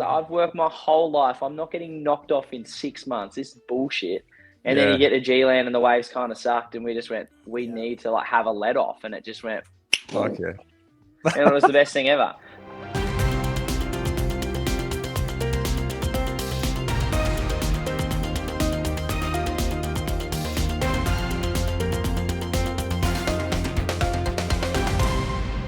I've worked my whole life. I'm not getting knocked off in 6 months. This is bullshit. And then Yeah. you get to G-Land and the waves kind of sucked, and we just went, we need to have a let off, and it just went. Okay. And it was the best thing ever.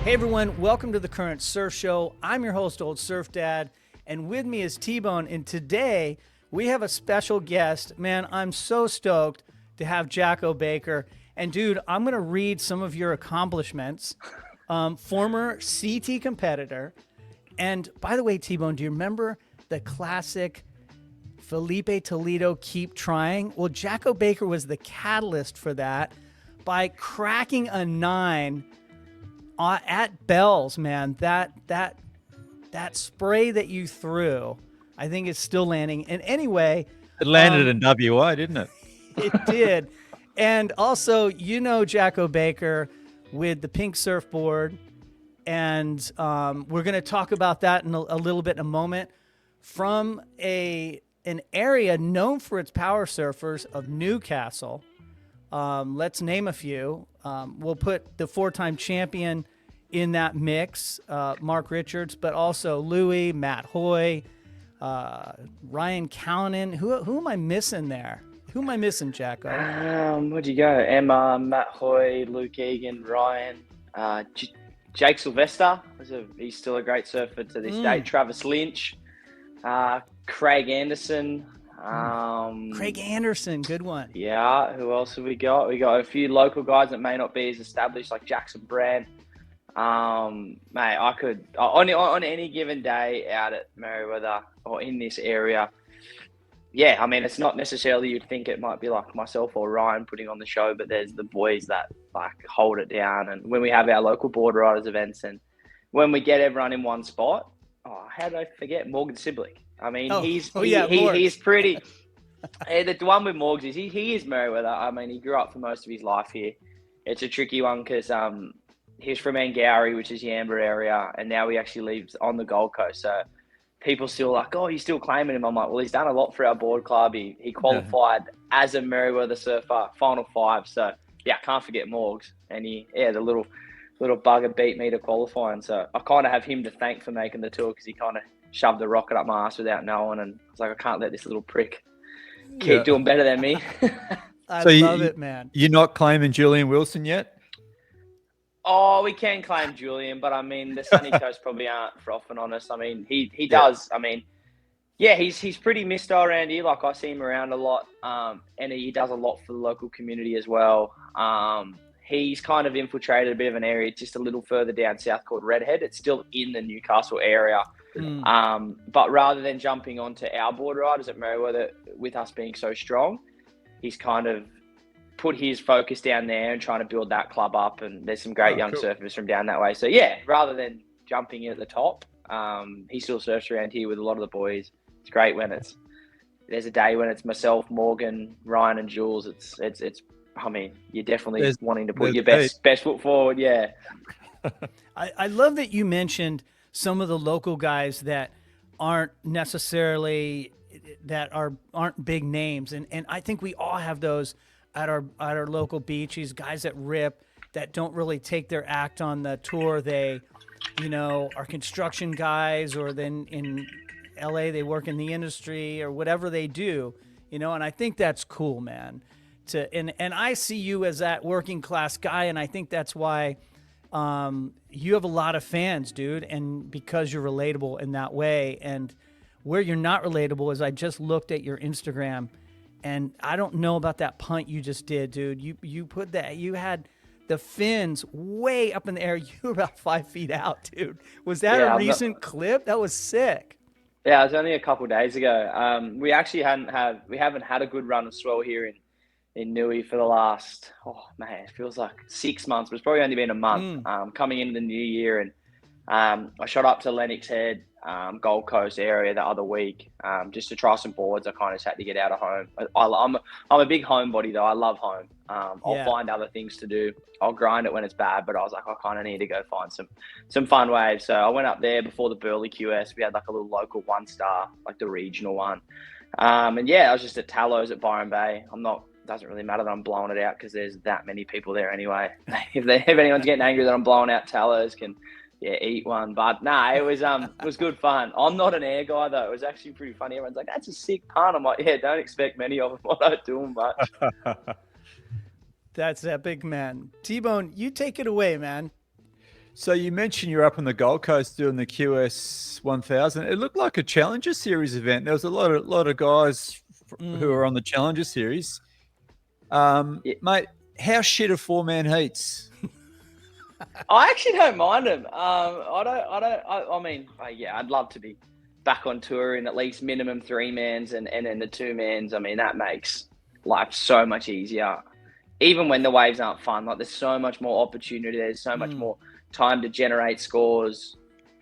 Hey everyone, welcome to the Current Surf Show. I'm your host, Old Surf Dad, and with me is T-Bone, and today we have a special guest. Man, I'm so stoked to have Jacko Baker. And dude, I'm going to read some of your accomplishments. Former CT competitor. And by the way, T-Bone, do you remember the classic Felipe Toledo Keep Trying? Well, Jacko Baker was the catalyst for that by cracking a 9 at Bells, man. That spray that you threw, I think is still landing. And anyway, It landed in WA, didn't it? it did. And also, Jacko Baker with the pink surfboard. And we're going to talk about that in a little bit in a moment. From an area known for its power surfers of Newcastle. Let's name a few. We'll put the 4-time champion in that mix, Mark Richards, but also Louis, Matt Hoy, Ryan Callanan. Who am I missing there? Who am I missing, Jacko? Where'd you go? Emma, Matt Hoy, Luke Egan, Ryan, Jake Sylvester. He's still a great surfer to this day. Travis Lynch, Craig Anderson. Craig Anderson, good one. Yeah, who else have we got? We got a few local guys that may not be as established, like Jackson Brand. Mate, I could on any given day out at Merriweather or in this area. Yeah, I mean, it's not necessarily you'd think it might be like myself or Ryan putting on the show, but there's the boys that hold it down. And when we have our local board riders events, and when we get everyone in one spot, how did I forget Morgan Siblick? I mean, he's pretty. The one with Morgs is he is Merriweather. I mean, he grew up for most of his life here. It's a tricky one because he's from Angowrie, which is Yamba area, and now he actually lives on the Gold Coast. So people still like, you're still claiming him. I'm like, well, he's done a lot for our board club. He qualified as a Merriweather surfer, Final 5. So yeah, can't forget Morgs. And the little bugger beat me to qualifying. So I kind of have him to thank for making the tour because he kind of shoved the rocket up my ass without knowing. And I was like, I can't let this little prick keep doing better than me. I love it, man. You're not claiming Julian Wilson yet? Oh, we can claim Julian, but I mean, the Sunny Coast probably aren't frothing on us. I mean, he does. I mean, yeah, he's pretty missed around here. Like, I see him around a lot, and he does a lot for the local community as well. He's kind of infiltrated a bit of an area just a little further down south called Redhead. It's still in the Newcastle area. But rather than jumping onto our board riders at Merriweather, with us being so strong, he's kind of put his focus down there and trying to build that club up. And there's some great young surfers from down that way. So yeah, rather than jumping in at the top, he still surfs around here with a lot of the boys. It's great when there's a day when it's myself, Morgan, Ryan, and Jules. It's. I mean, you're definitely wanting to put your best foot forward. Yeah. I love that you mentioned some of the local guys that aren't necessarily aren't big names, and I think we all have those at our local beaches. Guys that rip, that don't really take their act on the tour. They, are construction guys, or then in LA they work in the industry or whatever they do. And I think that's cool, man. And I see you as that working class guy, and I think that's why you have a lot of fans, dude, and because you're relatable in that way. And where you're not relatable is I just looked at your Instagram, and I don't know about that punt you just did, dude. You put that, you had the fins way up in the air. You were about 5 feet out, dude. Was that a recent clip? That was sick. Yeah, it was only a couple of days ago. We actually haven't had a good run of swell here in Newey for the last, it feels like 6 months, but it's probably only been a month. Coming into the new year, and I shot up to Lennox Head, Gold Coast area the other week, just to try some boards. I kind of just had to get out of home. I'm a big homebody though. I love home. I'll find other things to do. I'll grind it when it's bad, but I was like, I kind of need to go find some fun waves. So I went up there before the Burley QS. We had like a little local 1-star, like the regional one. And yeah, I was just at Tallows at Byron Bay. Doesn't really matter that I'm blowing it out because there's that many people there anyway. if anyone's getting angry that I'm blowing out Tallows, can eat one. But nah, it was good fun. I'm not an air guy though. It was actually pretty funny. Everyone's like, that's a sick pun. I'm like, yeah, don't expect many of them. I don't do them much. That's epic, man. T-Bone, you take it away, man. So you mentioned you're up on the Gold Coast doing the QS 1000. It looked like a Challenger Series event. There was a lot of guys who are on the Challenger Series. Mate, how shit are 4-man heats? I actually don't mind them. I'd love to be back on tour in at least minimum 3-mans and then the 2-mans. I mean, that makes life so much easier. Even when the waves aren't fun, like there's so much more opportunity. There's so much more time to generate scores,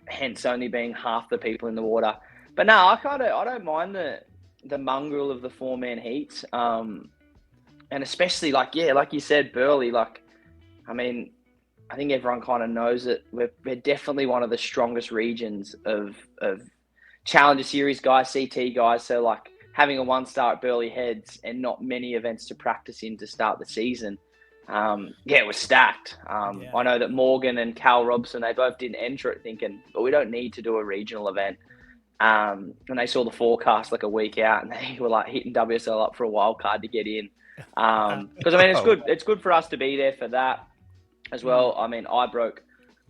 hence only being half the people in the water. But no, I don't mind the mongrel of the 4-man heats. And especially like you said, Burley, I think everyone kind of knows that we're definitely one of the strongest regions of Challenger Series guys, CT guys. So like having a 1-star at Burley Heads and not many events to practice in to start the season. It was stacked. I know that Morgan and Cal Robson, they both didn't enter it thinking, but we don't need to do a regional event. And they saw the forecast like a week out and they were like hitting WSL up for a wild card to get in. Because it's good. It's good for us to be there for that as well. I mean, I broke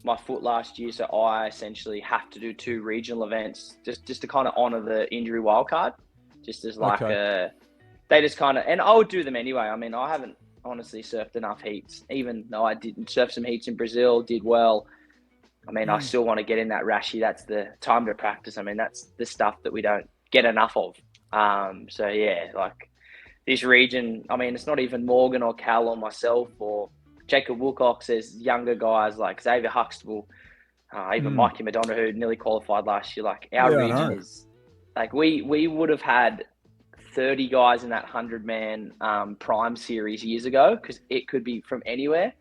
my foot last year, so I essentially have to do 2 regional events just to kind of honor the injury wild card. Just as like they just kind of, and I would do them anyway. I mean, I haven't honestly surfed enough heats, even though I didn't surf some heats in Brazil, did well. I mean, I still want to get in that rashi. That's the time to practice. I mean, that's the stuff that we don't get enough of. So yeah, like this region, I mean, it's not even Morgan or Cal or myself or Jacob Wilcox. There's younger guys like Xavier Huxtable, even Mikey Madonna, who nearly qualified last year. Like our region is like, we would have had 30 guys in that 100-man prime series years ago because it could be from anywhere.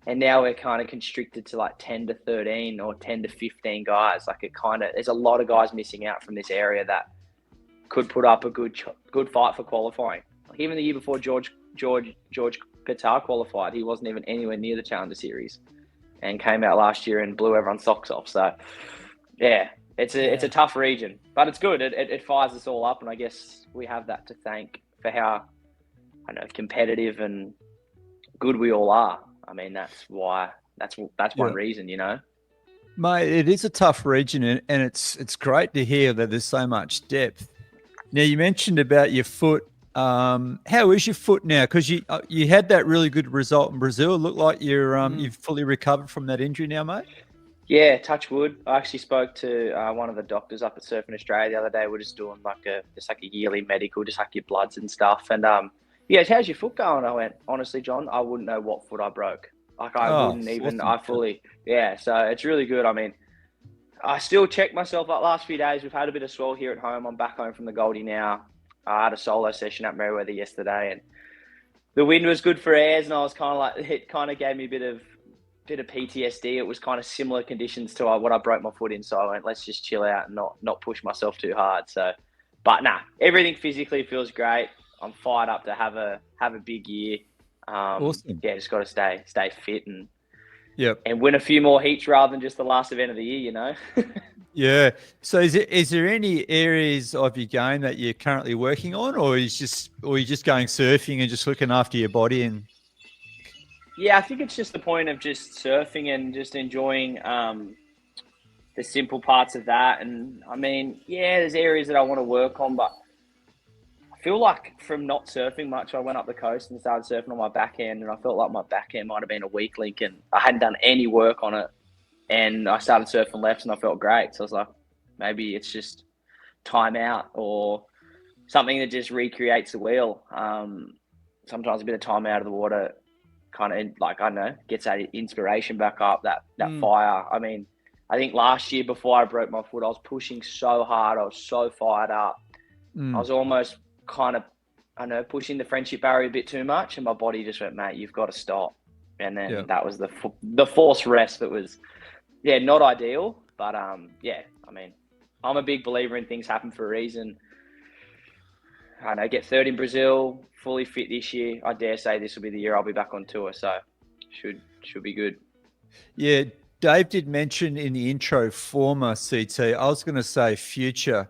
And now we're kind of constricted to like 10 to 13 or 10 to 15 guys. Like there's a lot of guys missing out from this area that could put up a good fight for qualifying. Like even the year before George Qatar qualified, he wasn't even anywhere near the Challenger Series and came out last year and blew everyone's socks off. So yeah, it's a tough region, but it's good. It fires us all up. And I guess we have that to thank for how, competitive and good we all are. I mean, that's one reason, Mate, it is a tough region, and it's great to hear that there's so much depth. Now, you mentioned about your foot. How is your foot now? Because you had that really good result in Brazil. It looked like you've fully recovered from that injury now, mate. Yeah, touch wood. I actually spoke to one of the doctors up at Surfing Australia the other day. We're just doing like a yearly medical, just like your bloods and stuff. And how's your foot going? I went, honestly, John, I wouldn't know what foot I broke. Like I wouldn't even. Awesome. So it's really good. I mean, I still check myself up last few days. We've had a bit of swell here at home. I'm back home from the Goldie now. I had a solo session at Merewether yesterday, and the wind was good for airs, and I was kind of like, it kind of gave me a bit of PTSD. It was kind of similar conditions to what I broke my foot in, so I went, let's just chill out and not push myself too hard. So, but everything physically feels great. I'm fired up to have a big year. Awesome. Yeah, just got to stay fit and and win a few more heats rather than just the last event of the year, Yeah. So is there any areas of your game that you're currently working on, or are you just going surfing and just looking after your body? And yeah, I think it's just the point of just surfing and just enjoying the simple parts of that. And I mean, there's areas that I want to work on, but I feel like from not surfing much, I went up the coast and started surfing on my backhand, and I felt like my backhand might have been a weak link, and I hadn't done any work on it. And I started surfing lefts, and I felt great. So I was like, maybe it's just time out or something that just recreates the wheel. Sometimes a bit of time out of the water kind of, like, I don't know, gets that inspiration back up, that fire. I mean, I think last year before I broke my foot, I was pushing so hard. I was so fired up. I was almost kind of, I don't know, pushing the friendship barrier a bit too much. And my body just went, mate, you've got to stop. And then that was the forced rest that was, not ideal. But, I mean, I'm a big believer in things happen for a reason. I know, get third in Brazil, fully fit this year. I dare say this will be the year I'll be back on tour. So should be good. Yeah, Dave did mention in the intro former CT. I was going to say future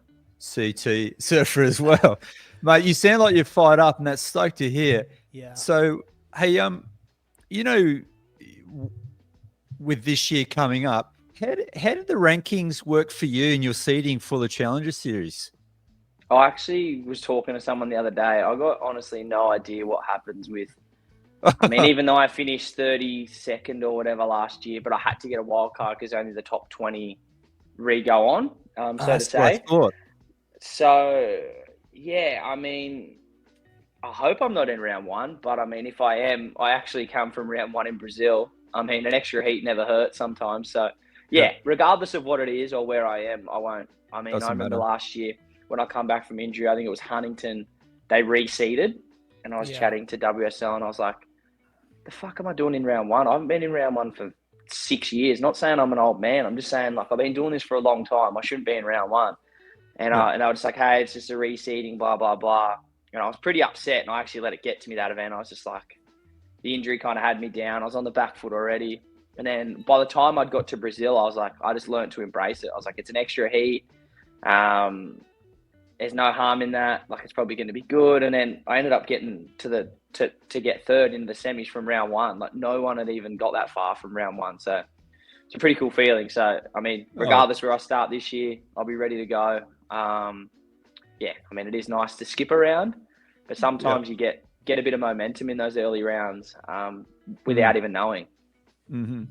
CT surfer as well. Mate, you sound like you're fired up, and that's stoked to hear. Yeah. So, hey, you know, with this year coming up, how did the rankings work for you in your seeding for the Challenger Series? I actually was talking to someone the other day. I got honestly no idea what happens with. I mean, even though I finished 32nd or whatever last year, but I had to get a wild card because only the top 20 re-go on, so to say. So, yeah, I mean, I hope I'm not in round one, but I mean, if I am, I actually come from round one in Brazil. I mean, an extra heat never hurts sometimes. So, yeah, regardless of what it is or where I am, I won't. I mean, I remember last year when I come back from injury, I think it was Huntington, they reseeded, and I was chatting to WSL, and I was like, the fuck am I doing in round one? I haven't been in round one for 6 years. Not saying I'm an old man. I'm just saying, like, I've been doing this for a long time. I shouldn't be in round one. And I was just like, hey, it's just a reseeding, blah, blah, blah. And I was pretty upset, and I actually let it get to me that event. I was just like, the injury kind of had me down. I was on the back foot already. And then by the time I'd got to Brazil, I was like, I just learned to embrace it. I was like, it's an extra heat. There's no harm in that. Like, it's probably going to be good. And then I ended up getting to get third in the semis from round one. Like, no one had even got that far from round one. So it's a pretty cool feeling. So, I mean, regardless where I start this year, I'll be ready to go. I mean, it is nice to skip around, but sometimes you get a bit of momentum in those early rounds without even knowing. Mm-hmm.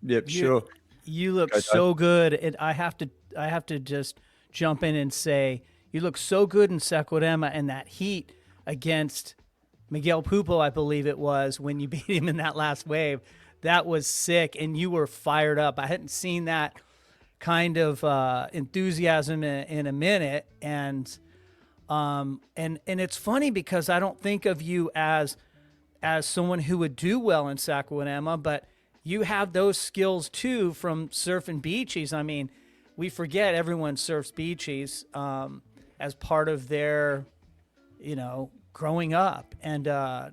Yep, sure. You look so good, and I have to just jump in and say, you look so good in Saquarema and that heat against Miguel Pupo, I believe it was, when you beat him in that last wave. That was sick, and you were fired up. I hadn't seen that kind of enthusiasm in a minute, and it's funny because I don't think of you as someone who would do well in Saquarema, but you have those skills too from surfing beachies. I mean, we forget everyone surfs beachies as part of their, growing up. And I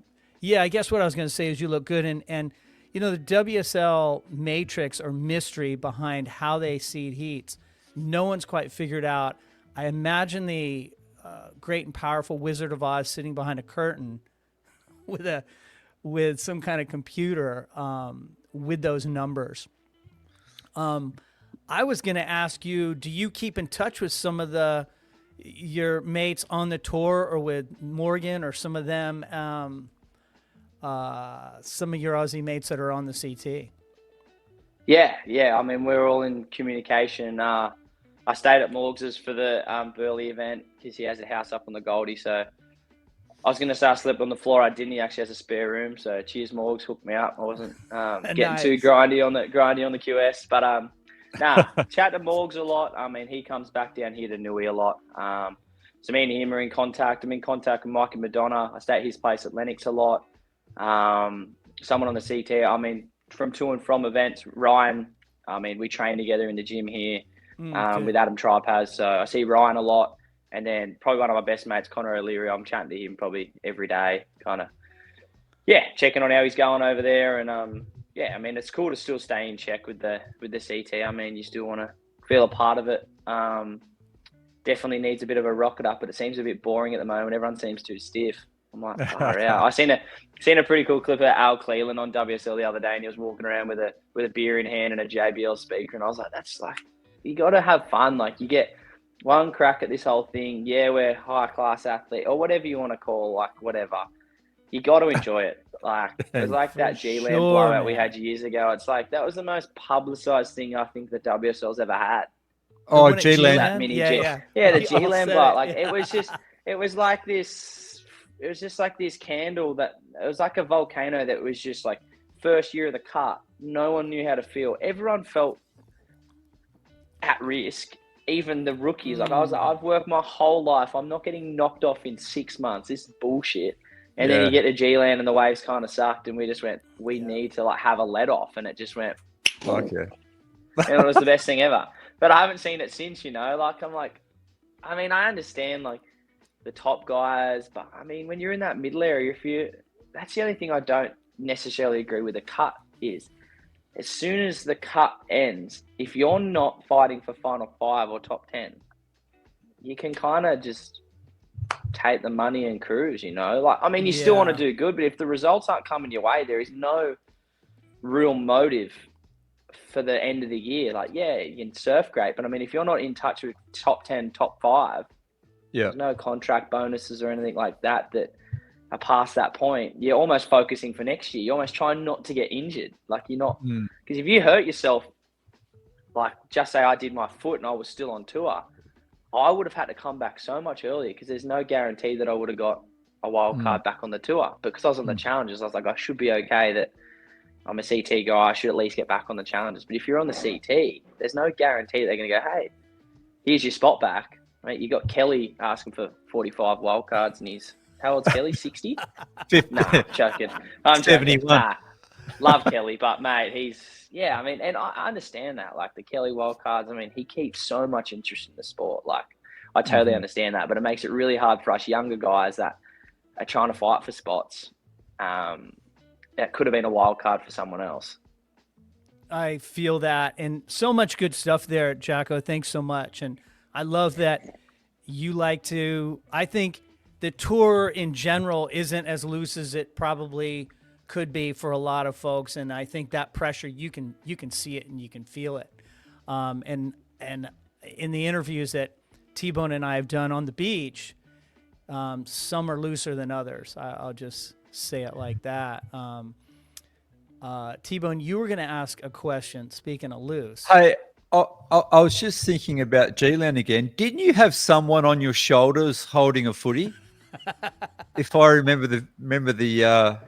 guess what I was going to say is you look good. And the WSL matrix or mystery behind how they seed heats, no one's quite figured out. I imagine the great and powerful Wizard of Oz sitting behind a curtain with some kind of computer with those numbers. I was going to ask you, do you keep in touch with some of your mates on the tour, or with Morgan or some of them, some of your Aussie mates that are on the CT? Yeah. I mean, we're all in communication. I stayed at Morgs's for the Burley event because he has a house up on the Goldie. So I was going to say I slept on the floor. I didn't. He actually has a spare room. So cheers, Morgs, hooked me up. I wasn't getting too grindy on the QS. But chat to Morgs a lot. I mean, he comes back down here to Nui a lot. So me and him are in contact. I'm in contact with Mike and Madonna. I stay at his place at Lennox a lot. Someone on the CT. I mean, from to and from events, Ryan. I mean, we train together in the gym here with Adam Tripaz. So I see Ryan a lot. And then probably one of my best mates, Connor O'Leary, I'm chatting to him probably every day, kind of, checking on how he's going over there. And, I mean, it's cool to still stay in check with the CT. I mean, you still want to feel a part of it. Definitely needs a bit of a rocket up, but it seems a bit boring at the moment. Everyone seems too stiff. I'm like, I seen a pretty cool clip of Al Cleland on WSL the other day, and he was walking around with a beer in hand and a JBL speaker. And I was like, that's like, you got to have fun. Like, you get one crack at this whole thing. Yeah, we're high class athlete or whatever you want to call, like, whatever. You got to enjoy it. Like, it was like that G-Land blowout we had years ago. It's like, that was the most publicized thing I think the WSL's ever had. Oh, G-Land. Yeah, the G-Land blowout. Like, it was just like this candle that, it was like a volcano that was just like, first year of the cut. No one knew how to feel. Everyone felt at risk. Even the rookies, like I've worked my whole life. I'm not getting knocked off in 6 months. This is bullshit. And then you get to G-Land and the waves kind of sucked, and we just went, we need to like have a let off, and it just went. Okay. And it was the best thing ever. But I haven't seen it since, you know. Like I'm like, I mean, I understand like the top guys, but I mean, when you're in that middle area, that's the only thing I don't necessarily agree with the cut is. As soon as the cut ends, if you're not fighting for final 5 or top 10, you can kind of just take the money and cruise, you know? Like, I mean, you still want to do good, but if the results aren't coming your way, there is no real motive for the end of the year. Like, yeah, you can surf great, but I mean, if you're not in touch with top 10, top 5, there's no contract bonuses or anything like that are past that point. You're almost focusing for next year. You're almost trying not to get injured. Like you're not, because if you hurt yourself, like just say I did my foot and I was still on tour, I would have had to come back so much earlier because there's no guarantee that I would have got a wild card back on the tour. But because I was on the challenges, I was like, I should be okay that I'm a CT guy. I should at least get back on the challenges. But if you're on the CT, there's no guarantee they're going to go, hey, here's your spot back. Right? You got Kelly asking for 45 wild cards and he's, how old's Kelly? 60? Nah, joking. I'm 71. joking. Nah, love Kelly, but mate, I mean, and I understand that. Like the Kelly wild cards, I mean, he keeps so much interest in the sport. Like, I totally understand that, but it makes it really hard for us younger guys that are trying to fight for spots. That could have been a wild card for someone else. I feel that, and so much good stuff there, Jacko. Thanks so much, and I love that you like to. I think the tour in general isn't as loose as it probably could be for a lot of folks, and I think that pressure you can see it and you can feel it. And in the interviews that T-Bone and I have done on the beach, some are looser than others. I'll just say it like that. T-Bone, you were going to ask a question. Speaking of loose, Hey, I was just thinking about G-Land again. Didn't you have someone on your shoulders holding a footy? If I remember the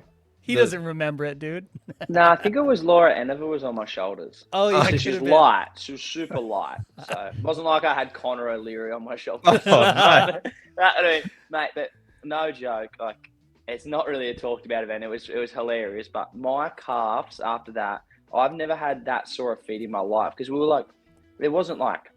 he doesn't remember it, dude. No, I think it was Laura Enever was on my shoulders. Oh, yeah, So she was light. She was super light. So it wasn't like I had Connor O'Leary on my shoulders. Oh, Mate, but no joke. Like, it's not really a talked about event. It was hilarious. But my calves after that, I've never had that sore a feet in my life because we were like, it wasn't like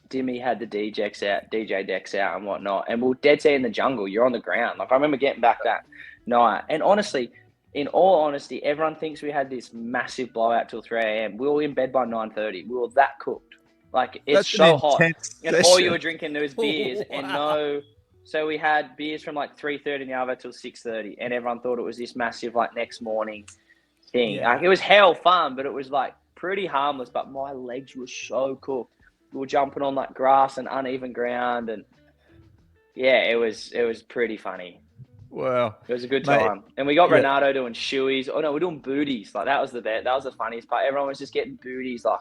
Dimmy had the DJ decks out and whatnot, and we were dead set in the jungle. You're on the ground. Like I remember getting back that night, and honestly, in all honesty, everyone thinks we had this massive blowout till 3 a.m. We were in bed by 9:30. We were that cooked. Like it's so hot, and all you were drinking was beers and So we had beers from like 3:30 in the hour till 6:30, and everyone thought it was this massive like next morning thing. Yeah. Like, it was hell fun, but it was like pretty harmless. But my legs were so cooked. We were jumping on like grass and uneven ground, and yeah, it was pretty funny. wow. It was a good time. And we got Renato doing shoeies. Oh no, we're doing booties. Like that was the best. That was the funniest part. Everyone was just getting booties, like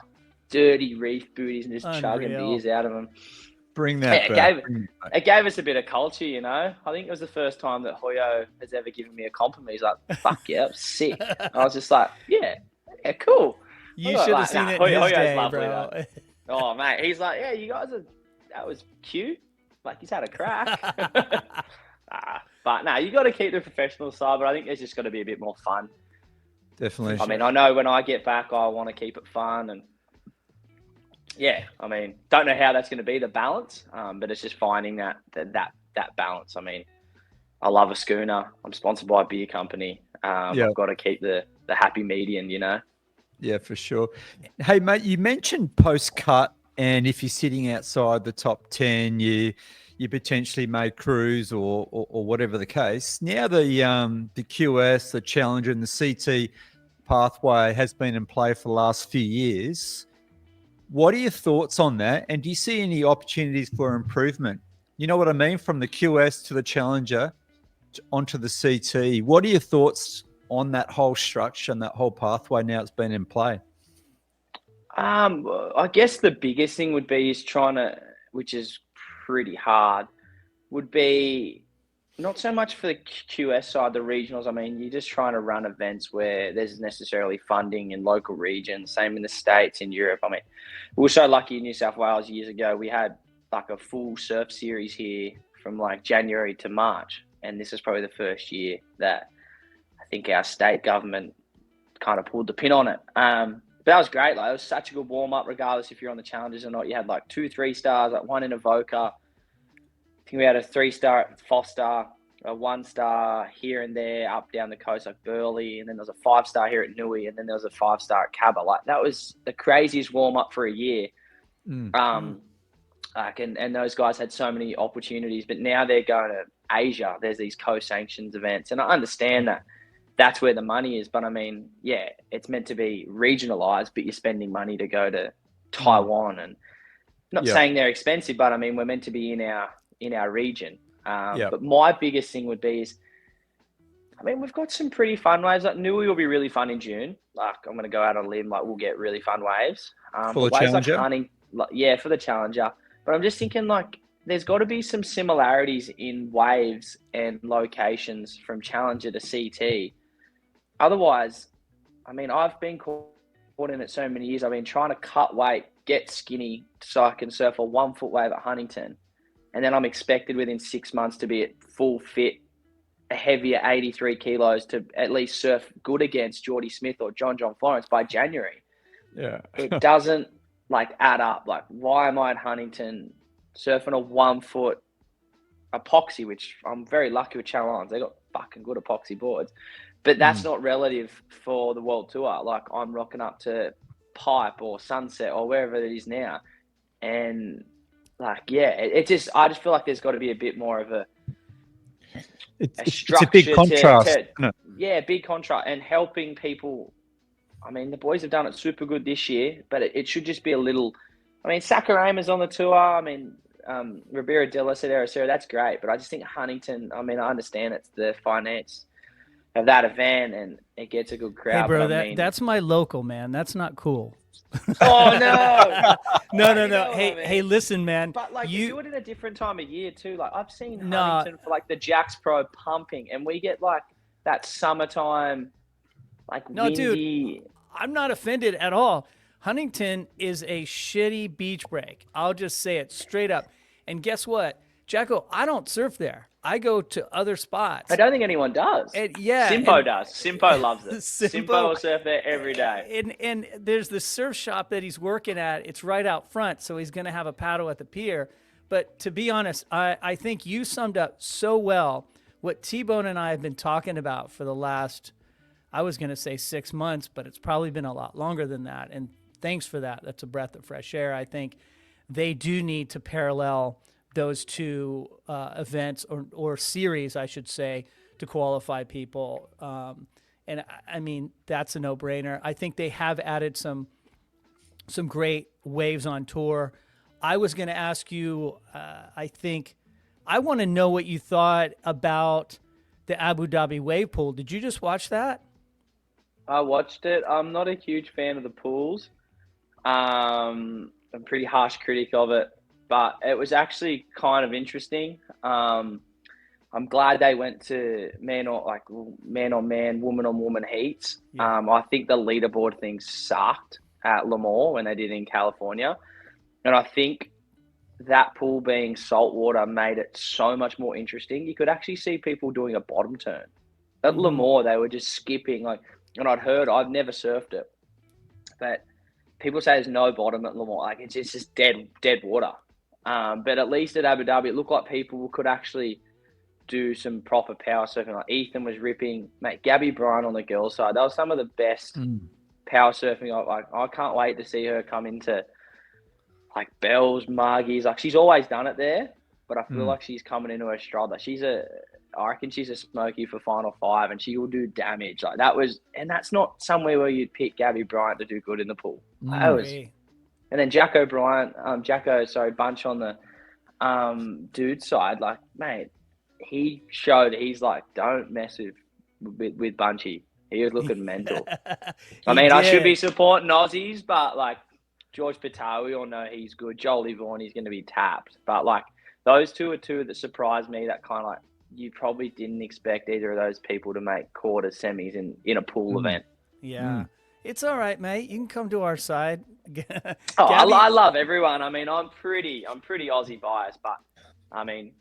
dirty reef booties, and just chugging beers out of them. Bring that back. It gave us a bit of culture, you know. I think it was the first time that Hoyo has ever given me a compliment. He's like, "Fuck yeah, sick." I was just like, "Yeah, cool." You should have seen it in his day, lovely, bro. though. Oh mate, he's like, "Yeah, you guys that was cute. Like he's had a crack." But no, you got to keep the professional side. But I think there's just got to be a bit more fun. Definitely. I mean, I know when I get back, I want to keep it fun and. Yeah, I mean, don't know how that's going to be the balance, but it's just finding that balance. I mean, I love a schooner. I'm sponsored by a beer company. I've got to keep the happy median, you know. Yeah, for sure. Hey, mate, you mentioned post-cut, and if you're sitting outside the top 10, you potentially may cruise or whatever the case. Now the QS, the Challenger, and the CT pathway has been in play for the last few years. What are your thoughts on that? And do you see any opportunities for improvement? You know what I mean? From the QS to the Challenger onto the CT. What are your thoughts on that whole structure and that whole pathway now it's been in play? I guess the biggest thing would be which is pretty hard, would be not so much for the QS side, the regionals. I mean, you're just trying to run events where there's necessarily funding in local regions. Same in the States, in Europe. I mean, we were so lucky in New South Wales years ago. We had like a full surf series here from like January to March. And this is probably the first year that I think our state government kind of pulled the pin on it. But that was great. Like, it was such a good warm-up, regardless if you're on the challenges or not. You had like 2 3-stars, like one in Avoca. I think we had a 3-star at Foster, a 1-star here and there, up down the coast like Burleigh, and then there was a 5-star here at Newey, and then there was a 5-star at Cabba. Like, that was the craziest warm-up for a year. And those guys had so many opportunities, but now they're going to Asia. There's these co-sanctions events, and I understand that that's where the money is. But I mean, yeah, it's meant to be regionalized, but you're spending money to go to Taiwan, and not saying they're expensive, but I mean, we're meant to be in our region. But my biggest thing would be I mean, we've got some pretty fun waves. Like Newey will be really fun in June. Like, I'm going to go out on a limb. Like, we'll get really fun waves. For the Challenger? Like hunting, for the Challenger. But I'm just thinking, like, there's got to be some similarities in waves and locations from Challenger to CT. Otherwise, I mean, I've been caught in it so many years. I've been trying to cut weight, get skinny so I can surf a 1-foot wave at Huntington. And then I'm expected within 6 months to be at full fit, a heavier 83 kilos to at least surf good against Geordie Smith or John Florence by January. Yeah. It doesn't like add up. Like, why am I at Huntington surfing a 1-foot epoxy, which I'm very lucky with Channel Islands. They got fucking good epoxy boards. But that's not relative for the World Tour. Like, I'm rocking up to Pipe or Sunset or wherever it is now. And like, yeah, I just feel like there's got to be a bit more of a structure. It's a big contrast. Big contrast, and helping people. I mean, the boys have done it super good this year, but it should just be a little. I mean, Saquarema's on the tour. I mean, Ribera de la Cedera, that's great. But I just think Huntington, I mean, I understand it's the finance of that event and it gets a good crowd. Hey, bro, that's my local, man. That's not cool. Oh, no. No. Hey, listen, man. But, like, you do it in a different time of year, too. Like, I've seen Huntington for, like, the Jacks Pro pumping, and we get, like, that summertime, like, windy. Dude, I'm not offended at all. Huntington is a shitty beach break. I'll just say it straight up. And guess what? Jacko, I don't surf there. I go to other spots. I don't think anyone does. Simpo does. Simpo loves it. Simpo will surf there every day. And there's the surf shop that he's working at. It's right out front, so he's going to have a paddle at the pier. But to be honest, I think you summed up so well what T-Bone and I have been talking about for the last, I was going to say 6 months, but it's probably been a lot longer than that. And thanks for that. That's a breath of fresh air. I think they do need to parallel those two events or series, I should say, to qualify people. And I mean, that's a no-brainer. I think they have added some great waves on tour. I was going to ask you, I want to know what you thought about the Abu Dhabi wave pool. Did you just watch that? I watched it. I'm not a huge fan of the pools. I'm a pretty harsh critic of it. But it was actually kind of interesting. I'm glad they went to man on man, woman on woman heats. Yeah. I think the leaderboard thing sucked at Lemoore when they did it in California. And I think that pool being saltwater made it so much more interesting. You could actually see people doing a bottom turn. At Lemoore, they were just skipping. And I've never surfed it. But people say there's no bottom at Lemoore. Like, it's just dead water. But at least at Abu Dhabi, it looked like people could actually do some proper power surfing. Like, Ethan was ripping, mate. Gabby Bryant on the girls' side. That was some of the best power surfing. I can't wait to see her come into like Bells, Margies. Like, she's always done it there, but I feel like she's coming into her stride. Like, I reckon she's a smoky for Final Five, and she will do damage. Like, and that's not somewhere where you'd pick Gabby Bryant to do good in the pool. And then Bunch on the dude side, like, mate, he showed he's like, don't mess with Bunchy. He was looking mental. I mean, I should be supporting Aussies, but like George Patel, we all know he's good. Jolie Vaughan, he's going to be tapped. But like, those two are two that surprised me, that kind of like you probably didn't expect either of those people to make quarter semis in a pool event. Yeah. It's all right, mate. You can come to our side. Oh, Gabby, I love everyone. I mean, I'm pretty Aussie biased, but I mean,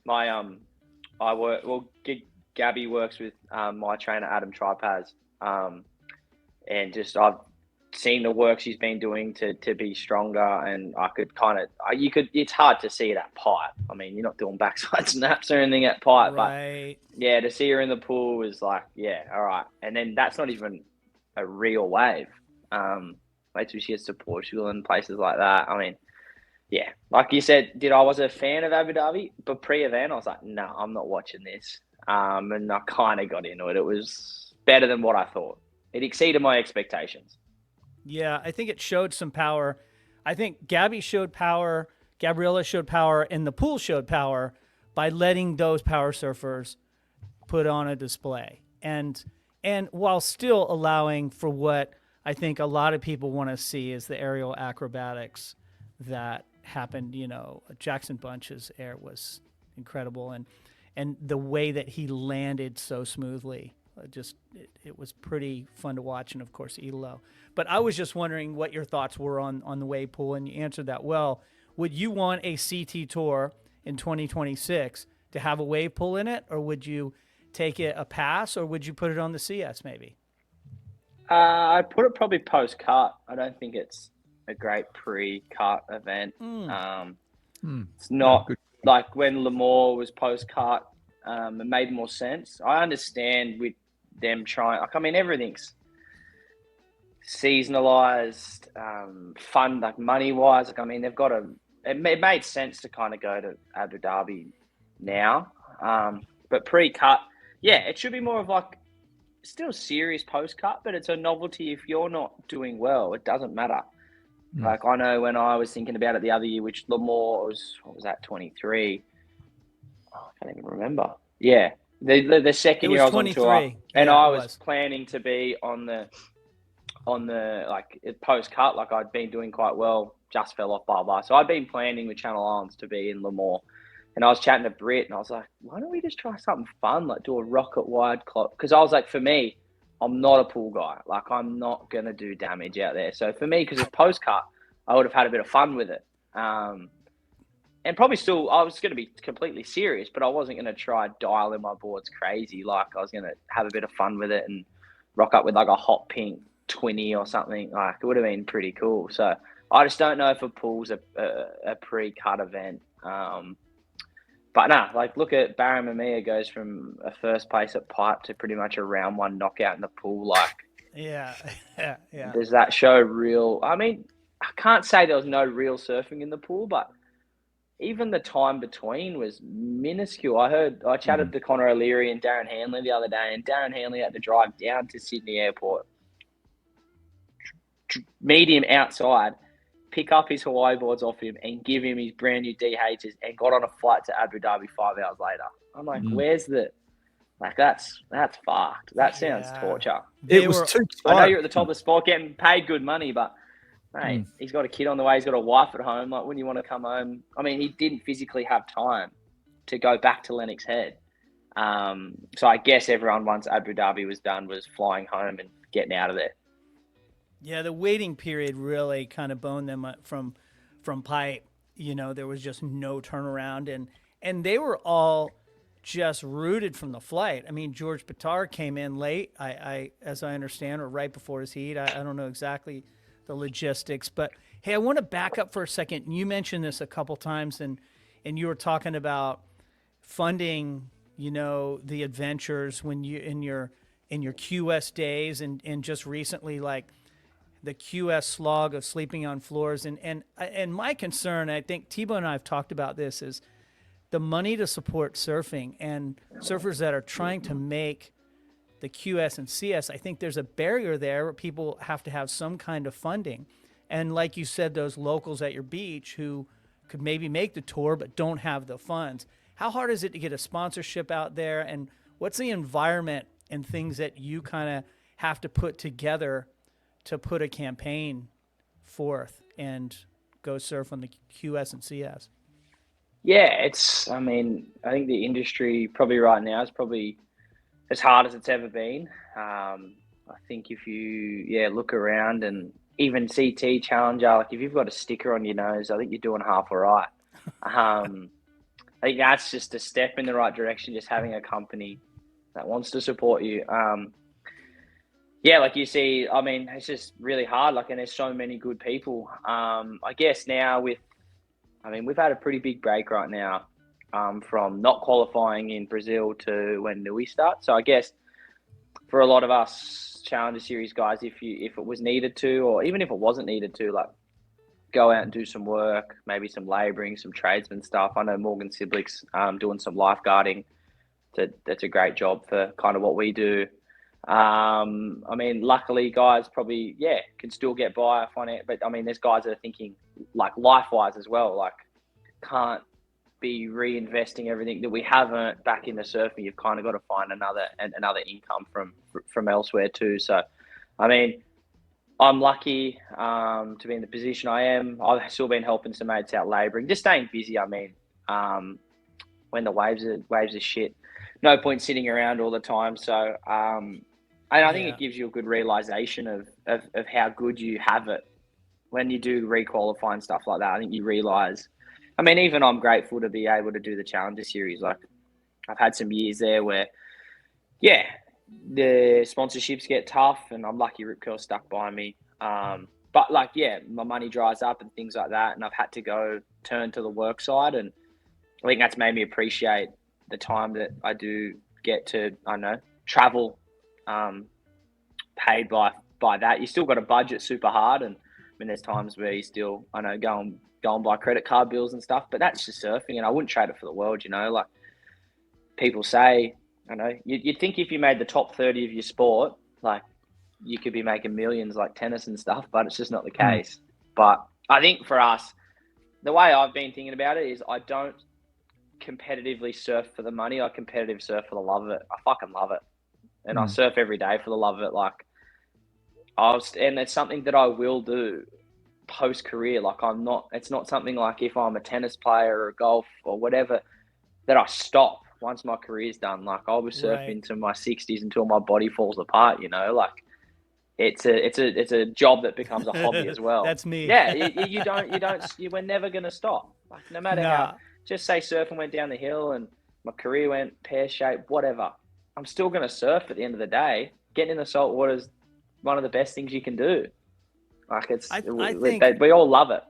Gabby works with my trainer Adam Tripaz, and just I've seen the work she's been doing to be stronger, and I could it's hard to see it at pipe. I mean, you're not doing backside snaps or anything at pipe, right. but yeah, to see her in the pool was like, yeah, all right. And then that's not even a real wave. Wait till she gets to Portugal and places like that. I mean, yeah, like you said, I was a fan of Abu Dhabi, but pre-event I was like, no, I'm not watching this. And I kind of got into it. It was better than what I thought. It exceeded my expectations. Yeah, I think it showed some power. I think Gabby showed power, Gabriella showed power, and the pool showed power by letting those power surfers put on a display. And while still allowing for what I think a lot of people want to see is the aerial acrobatics that happened. You know, Jackson Bunch's air was incredible, and the way that he landed so smoothly, it was pretty fun to watch. And of course, Idolo. But I was just wondering what your thoughts were on the wave pool, and you answered that well. Would you want a CT tour in 2026 to have a wave pool in it, or would you take it a pass, or would you put it on the CS maybe? I'd put it probably post-cut. I don't think it's a great pre-cut event. It's not like when Lemoore was post-cut. It made more sense. I understand with them trying. Like, I mean, everything's seasonalized, fun, like money-wise. Like, I mean, they've got to. It made sense to kind of go to Abu Dhabi now, but pre-cut, yeah, it should be more of like. Still serious post-cut, but it's a novelty. If you're not doing well, it doesn't matter. Like, I know when I was thinking about it the other year, which Lemoore was, what was that, 23? Oh, I can't even remember. Yeah. The second year I was on tour, and I was planning to be on the like post-cut, like I'd been doing quite well, just fell off, blah, blah. So I'd been planning with Channel Islands to be in Lemoore. And I was chatting to Britt, and I was like, why don't we just try something fun, like do a rocket wide clock? Because I was like, for me, I'm not a pool guy. Like, I'm not going to do damage out there. So for me, because it's post-cut, I would have had a bit of fun with it. And probably still, I was going to be completely serious, but I wasn't going to try dial in my boards crazy. Like, I was going to have a bit of fun with it and rock up with like a hot pink 20 or something. Like, it would have been pretty cool. So I just don't know if a pool's a pre-cut event. But nah, like look at Barry Mamiya goes from a first place at pipe to pretty much a round one knockout in the pool. Like, yeah. Does that show real? I mean, I can't say there was no real surfing in the pool, but even the time between was minuscule. I chatted to Connor O'Leary and Darren Hanley the other day, and Darren Hanley had to drive down to Sydney Airport, meet him outside, pick up his Hawaii boards off him and give him his brand new DHs, and got on a flight to Abu Dhabi 5 hours later. I'm like, where's the, like, that's fucked. That sounds torture. It was too tight. I know you're at the top of the spot getting paid good money, but mate, he's got a kid on the way. He's got a wife at home. Like, when you want to come home, I mean, he didn't physically have time to go back to Lennox Head. So I guess everyone, once Abu Dhabi was done, was flying home and getting out of there. Yeah, the waiting period really kind of boned them from pipe. You know, there was just no turnaround, and they were all just rooted from the flight. I mean, George Pitar came in late, I as I understand, or right before his heat. I don't know exactly the logistics, but hey, I want to back up for a second. You mentioned this a couple times, and you were talking about funding, you know, the adventures when you in your QS days, and just recently, like the QS slog of sleeping on floors. And my concern, I think Tebow and I have talked about this, is the money to support surfing and surfers that are trying to make the QS and CS. I think there's a barrier there where people have to have some kind of funding. And like you said, those locals at your beach who could maybe make the tour but don't have the funds. How hard is it to get a sponsorship out there? And what's the environment and things that you kind of have to put together to put a campaign forth and go surf on the QS and CS? Yeah, I mean, I think the industry probably right now is probably as hard as it's ever been. I think if you, look around and even CT Challenger, like if you've got a sticker on your nose, I think you're doing half all right. Um, I think that's just a step in the right direction, just having a company that wants to support you. Yeah, like you see, I mean, it's just really hard. Like, and there's so many good people. I guess now we've had a pretty big break right now, from not qualifying in Brazil to when Nui starts. So I guess for a lot of us Challenger Series guys, if it was needed to, or even if it wasn't needed to, like go out and do some work, maybe some labouring, some tradesman stuff. I know Morgan Siblick's doing some lifeguarding. That's a great job for kind of what we do. I mean, luckily, guys probably can still get by. I find it, but I mean, there's guys that are thinking like life-wise as well. Like, can't be reinvesting everything that we haven't back into surfing. You've kind of got to find another income from elsewhere too. So, I mean, I'm lucky to be in the position I am. I've still been helping some mates out labouring, just staying busy. I mean, when the waves are shit, no point sitting around all the time. So, and I think it gives you a good realization of how good you have it when you do re-qualify and stuff like that. I think you realize. I mean, even I'm grateful to be able to do the Challenger Series. Like, I've had some years there where, the sponsorships get tough, and I'm lucky Rip Curl stuck by me. But like, my money dries up and things like that, and I've had to go turn to the work side, and I think that's made me appreciate the time that I do get to, I don't know, travel, paid by that. You still got to budget super hard, and I mean, there's times where you still, I know, go and buy credit card bills and stuff, but that's just surfing, and I wouldn't trade it for the world, you know. Like, people say, I know, you'd think if you made the top 30 of your sport, like, you could be making millions like tennis and stuff, but it's just not the case. But I think for us, the way I've been thinking about it is I don't competitively surf for the money. I competitive surf for the love of it. I fucking love it. And I surf every day for the love of it. Like, and it's something that I will do post career. Like, it's not something like if I'm a tennis player or golf or whatever that I stop once my career's done. Like, I'll be surfing to my 60s until my body falls apart, you know. Like, it's a job that becomes a hobby as well. That's me. Yeah, we're never gonna stop. Like, no matter how, just say surfing went down the hill and my career went pear-shaped, whatever, I'm still gonna surf at the end of the day. Getting in the salt water is one of the best things you can do. Like, I think we all love it.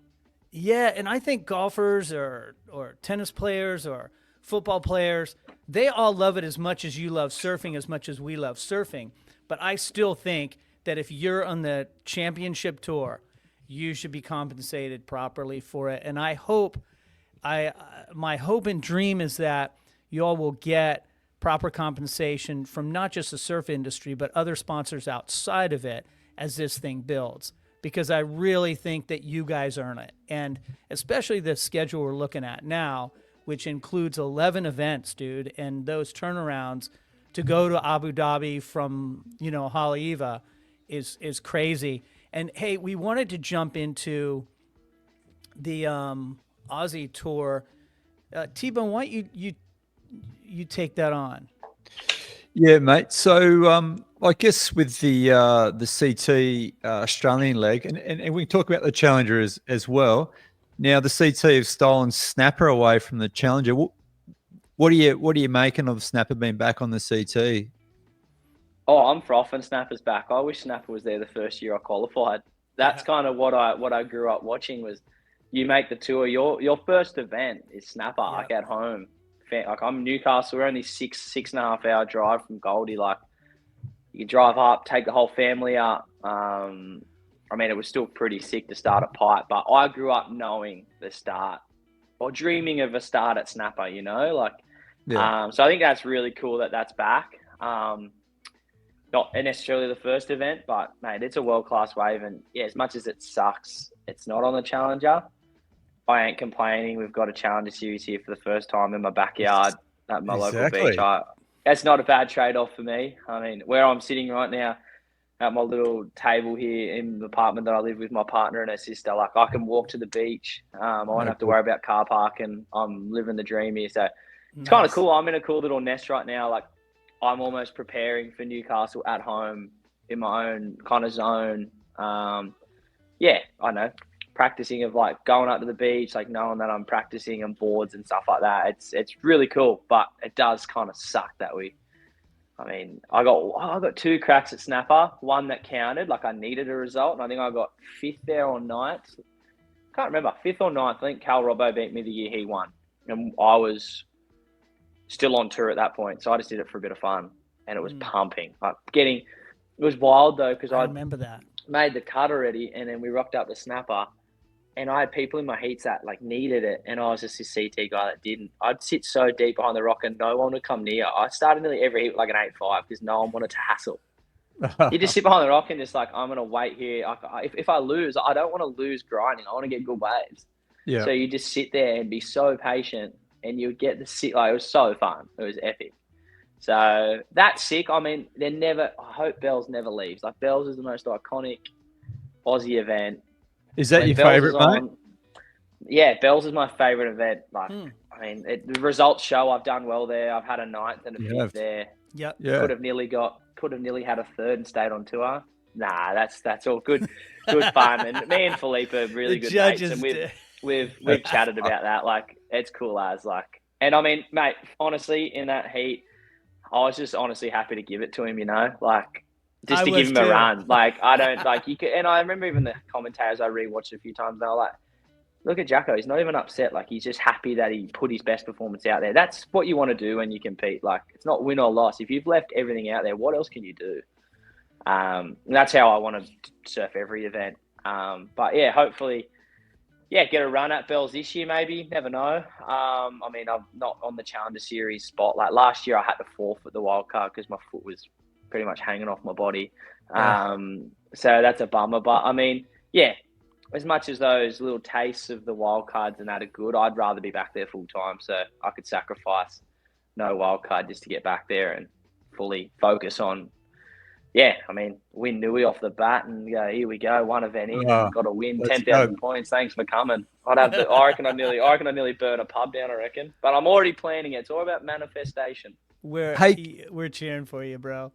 Yeah, and I think golfers or tennis players or football players, they all love it as much as you love surfing, as much as we love surfing. But I still think that if you're on the championship tour, you should be compensated properly for it. And my hope and dream is that you all will get proper compensation from not just the surf industry, but other sponsors outside of it as this thing builds. Because I really think that you guys earn it. And especially the schedule we're looking at now, which includes 11 events, dude, and those turnarounds to go to Abu Dhabi from, Haleiwa is crazy. And hey, we wanted to jump into the Aussie tour. T-Bone, why don't you take that on? Yeah, mate. So I guess with the CT Australian leg, and we can talk about the Challenger as well. Now the CT have stolen Snapper away from the Challenger. What are you making of Snapper being back on the CT? Oh, I'm frothing Snapper's back. I wish Snapper was there the first year I qualified. That's kind of what I grew up watching was, you make the tour, your first event is Snapper, like at home. Like, I'm in Newcastle, we're only 6.5 hour drive from Goldie. Like, you drive up, take the whole family up. I mean, it was still pretty sick to start at Pipe, but I grew up knowing the start or dreaming of a start at Snapper, you know, like, so I think that's really cool that that's back. Not necessarily the first event, but mate, it's a world-class wave. And yeah, as much as it sucks, it's not on the Challenger. I ain't complaining. We've got a Challenger Series here for the first time in my backyard at my local beach. That's not a bad trade-off for me. I mean, where I'm sitting right now, at my little table here in the apartment that I live with my partner and her sister. Like, I can walk to the beach. I won't have to worry about car parking. I'm living the dream here. So it's kind of cool. I'm in a cool little nest right now. Like, I'm almost preparing for Newcastle at home in my own kind of zone. Yeah, I know. Practicing of like going up to the beach, like knowing that I'm practicing on boards and stuff like that. It's really cool, but it does kind of suck that I got 2 cracks at snapper, one that counted, like I needed a result, and I think I got 5th there or 9th. Can't remember, 5th or 9th. I think Cal Robbo beat me the year he won, and I was still on tour at that point, so I just did it for a bit of fun, and it was pumping. It was wild though, because I remember that. Made the cut already, and then we rocked up the snapper, and I had people in my heats that like needed it, and I was just this CT guy that didn't. I'd sit so deep behind the rock and no one would come near. I started nearly every heat with like an 8.5 because no one wanted to hassle. You just sit behind the rock and just like, I'm going to wait here. If I lose, I don't want to lose grinding. I want to get good waves. Yeah. So you just sit there and be so patient, and you get the sit. Like, it was so fun. It was epic. So that's sick. I mean, I hope Bells never leaves. Like, Bells is the most iconic Aussie event. Is that your favourite, mate? Yeah, Bells is my favourite event. Like, I mean, the results show I've done well there. I've had a 9th and a 5th there. Yep. Yeah. Could have nearly had a 3rd and stayed on tour. Nah, that's all good. Good fun. And me and Felipe are really good mates, and we've chatted about that. Like, it's cool as like. And I mean, mate, honestly, in that heat, I was just honestly happy to give it to him. Like. Just to give him a run. Like, I don't, like, you could, and I remember even the commentators, I rewatched a few times, they were like, look at Jacko, he's not even upset. Like, he's just happy that he put his best performance out there. That's what you want to do when you compete. Like, it's not win or loss. If you've left everything out there, what else can you do? And that's how I want to surf every event. But yeah, hopefully, get a run at Bells this year, maybe. Never know. I mean, I'm not on the Challenger Series spot. Like, last year I had to forfeit the wild card because my foot was pretty much hanging off my body. So that's a bummer. But I mean, as much as those little tastes of the wild cards and that are good, I'd rather be back there full time. So I could sacrifice no wild card just to get back there and fully focus on, win Nui off the bat and go, here we go, one event in, got to win 10,000 points. Thanks for coming. I reckon I nearly burn a pub down, I reckon. But I'm already planning it. It's all about manifestation. We're cheering for you, bro.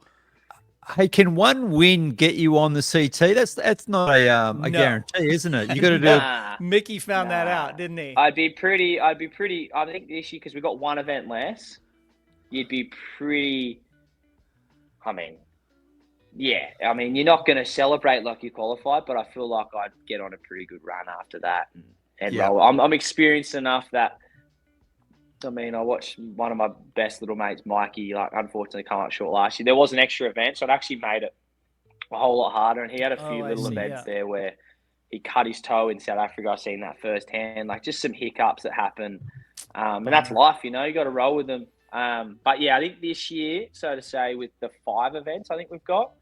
Hey, can one win get you on the CT? That's not a guarantee, isn't it? You got to do. Mickey found that out, didn't he? I think this year, because we got one event less, you'd be pretty. I mean, you're not going to celebrate like you qualified, but I feel like I'd get on a pretty good run after that and roll. I'm experienced enough that. I mean, I watched one of my best little mates, Mikey, like, unfortunately come up short last year. There was an extra event, so it actually made it a whole lot harder. And he had a few little events there where he cut his toe in South Africa. I've seen that firsthand, like just some hiccups that happen. And that's life, you got to roll with them. But I think this year, so to say, with the 5 events I think we've got,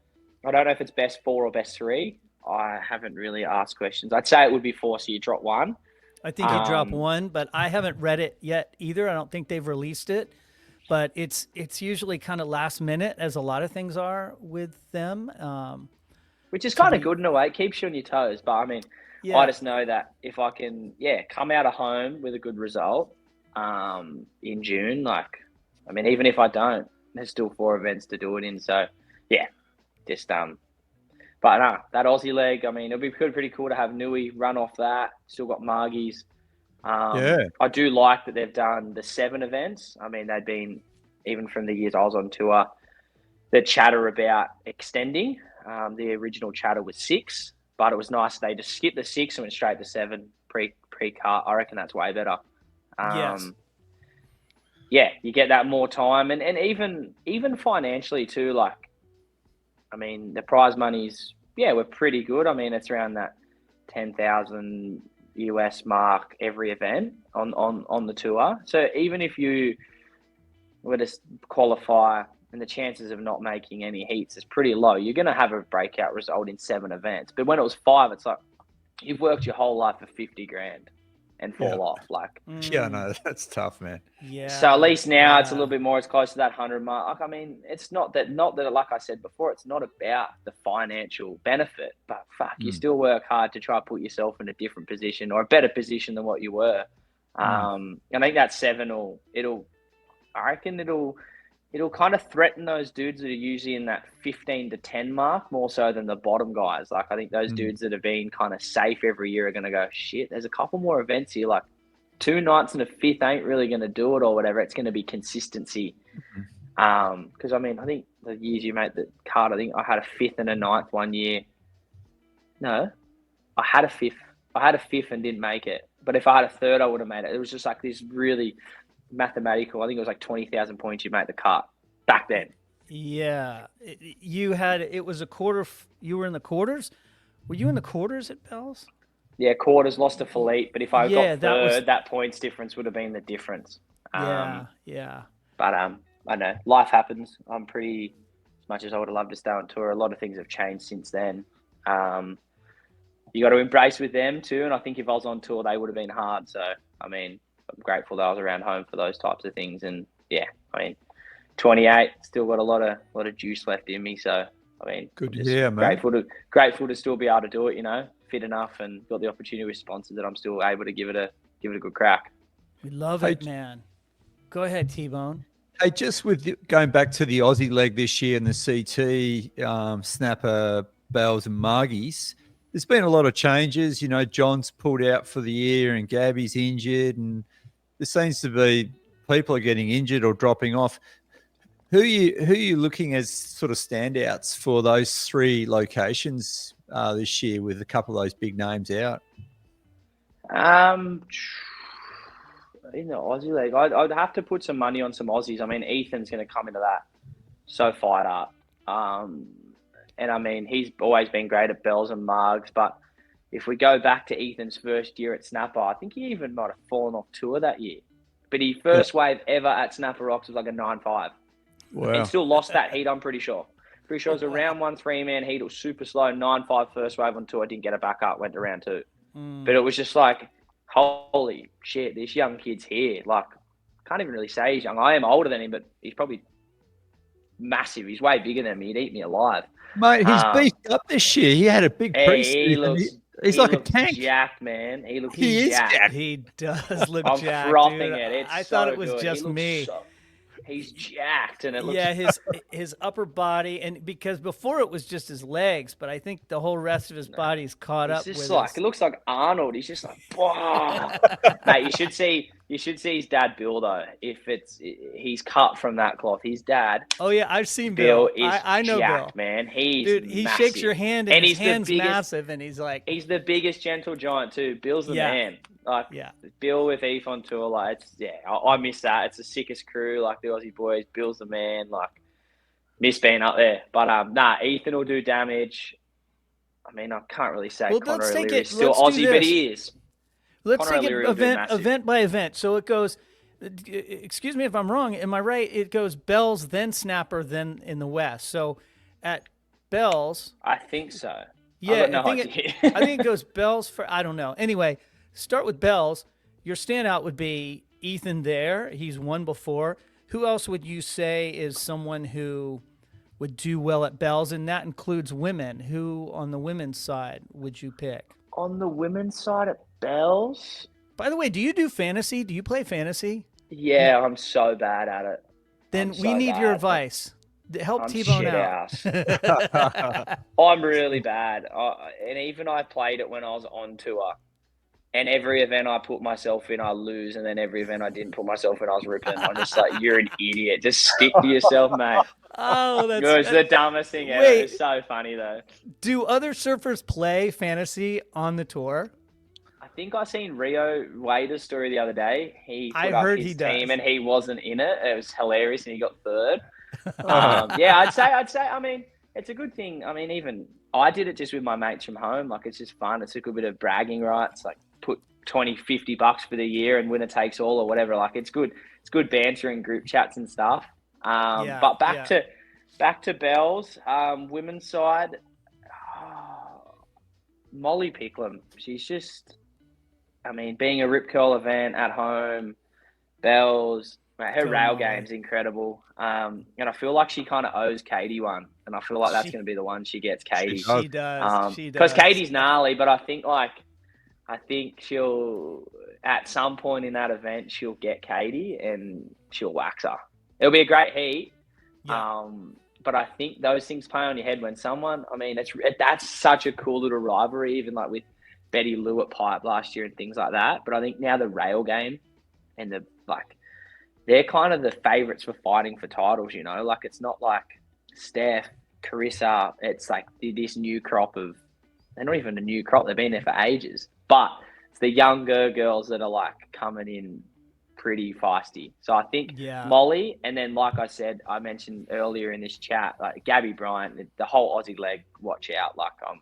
I don't know if it's best 4 or best 3. I haven't really asked questions. I'd say it would be 4, so you drop 1. I think you drop 1, but I haven't read it yet either. I don't think they've released it, but it's usually kind of last minute, as a lot of things are with them. Which is kind of good in a way. It keeps you on your toes. But I mean, I just know that if I can, come out of home with a good result in June, even if I don't, there's still 4 events to do it in. So, But no, that Aussie leg, I mean, it'll be pretty cool to have Nui run off that. Still got Margies. I do like that they've done the 7 events. I mean, they've been, even from the years I was on tour, the chatter about extending. The original chatter was 6, but it was nice. They just skipped the 6 and went straight to 7 pre-cut. I reckon that's way better. You get that more time. And even financially too, like, I mean, the prize money's, we're pretty good. I mean, it's around that 10,000 US mark every event on the tour. So even if you were to qualify and the chances of not making any heats is pretty low, you're going to have a breakout result in 7 events. But when it was 5, it's like you've worked your whole life for 50 grand and fall off. Like, Yeah, no, that's tough, man. Yeah. so at least now it's a little bit more. It's close to that 100 mark. Like, I mean, it's not that. Like I said before, it's not about the financial benefit, but fuck, you still work hard to try to put yourself in a different position or a better position than what you were. I think that 7 I reckon it'll kind of threaten those dudes that are usually in that 15 to 10 mark more so than the bottom guys. Like, I think those dudes that have been kind of safe every year are going to go, shit, there's a couple more events here. Like, 2 nights and a 5th ain't really going to do it or whatever. It's going to be consistency. Because, I mean, I think the years you made the card, I think I had a 5th and a 9th one year. No, I had a 5th. I had a 5th and didn't make it. But if I had a 3rd, I would have made it. It was just like this really mathematical. I think it was like 20,000 points you made the cut back then. Yeah. It was a quarter. You were in the quarters? Were you in the quarters at Bell's? Yeah, quarters, lost to Philippe. But if I got that 3rd, that points difference would have been the difference. Yeah. But I know life happens. I'm pretty, as much as I would have loved to stay on tour, a lot of things have changed since then. You got to embrace with them too. And I think if I was on tour, they would have been hard. So, I mean, I'm grateful that I was around home for those types of things. And yeah, I mean, 28, still got a lot of juice left in me. So, I mean, good to hear, man. Grateful to still be able to do it, you know, fit enough and got the opportunity with sponsors that I'm still able to give it a good crack. We love it, man. Go ahead, T-Bone. Hey, just with going back to the Aussie leg this year and the CT, Snapper, Bells and Margies, there's been a lot of changes. You know, John's pulled out for the year and Gabby's injured, and there seems to be people are getting injured or dropping off. Who are you looking as sort of standouts for those 3 locations this year with a couple of those big names out? In the Aussie Leg, I'd have to put some money on some Aussies. I mean, Ethan's going to come into that so fired up. And I mean, he's always been great at Bells and Margs, but if we go back to Ethan's first year at Snapper, I think he even might have fallen off tour that year. But his first wave ever at Snapper Rocks was like a 9.5. Wow. And still lost that heat, I'm pretty sure. Pretty sure it was a round 1 3-man heat. It was super slow, 9.5 first wave on tour. Didn't get it back up, went to round 2. But it was just like, holy shit, this young kid's here. Like, can't even really say he's young. I am older than him, but he's probably massive. He's way bigger than me. He'd eat me alive. Mate, he's beefed up this year. He had a big pre-season. He's like a tank. Jacked, man. He looks jacked. He does look I'm jacked. I'm frothing dude. it. I thought it was just me. He's jacked, and it looks his upper body, and because before it was just his legs, but I think the whole rest of his body's caught up. It's just like it looks like Arnold. He's just like, wow. Mate, you should see his dad Bill though. He's cut from that cloth. His dad. Oh yeah, I've seen Bill. I know jacked, Bill, man. He massive. Shakes your hand, and his hand's massive, and he's like, he's the biggest gentle giant too. Bill's the man. Like, Bill with Eve on tour, like, I miss that. It's the sickest crew, like the Aussie boys. Bill's the man, like, miss being up there. But Ethan will do damage. I mean, I can't really say Connor O'Leary is still Aussie, but he is. Let's take it event by event. So it goes. Excuse me if I'm wrong. Am I right? It goes Bells, then Snapper, then in the West. So at Bells, I think so. Yeah, I think it goes Bells for. I don't know. Anyway. Start with Bells. Your standout would be Ethan there. He's won before. Who else would you say is someone who would do well at Bells? And that includes women. Who on the women's side would you pick? On the women's side at Bells? By the way, do you do fantasy? Do you play fantasy? Yeah, I'm so bad at it. Then we need your advice. Help T-Bone out. I'm really bad. And even I played it when I was on tour. And every event I put myself in, I lose. And then every event I didn't put myself in, I was ripping. I'm just like, you're an idiot. Just stick to yourself, mate. Oh, it was the dumbest thing ever. It's so funny, though. Do other surfers play fantasy on the tour? I think I seen Rio Wader's story the other day. He put up his team and he wasn't in it. It was hilarious, and he got 3rd. I'd say. I mean, it's a good thing. I mean, even I did it just with my mates from home. Like, it's just fun. It's a good bit of bragging rights. Like, put $20-$50 for the year and winner takes all or whatever. Like, it's good banter in group chats and stuff. But back to Bells, women's side, Molly Picklum. She's just I mean, being a rip curl event at home, bells, mate, her Go rail Molly. game's incredible. And I feel like she kind of owes Katie one. And I feel like that's She- going to be the one she gets, Katie. She does. She does. Because Katie's gnarly, but I think she'll, at some point in that event, she'll get Katie and she'll wax her. It'll be a great heat. Yeah. But I think those things play on your head when someone, I mean, that's such a cool little rivalry, even like with Betty Lou at Pipe last year and things like that. But I think now the rail game and they're kind of the favourites for fighting for titles, you know? Like, it's not like Steph, Carissa, it's like this new crop of, they're not even a new crop, they've been there for ages. But it's the younger girls that are like coming in pretty feisty. So I think Molly, and then like I said, I mentioned earlier in this chat, like Gabby Bryant, the whole Aussie leg, watch out. Like, I'm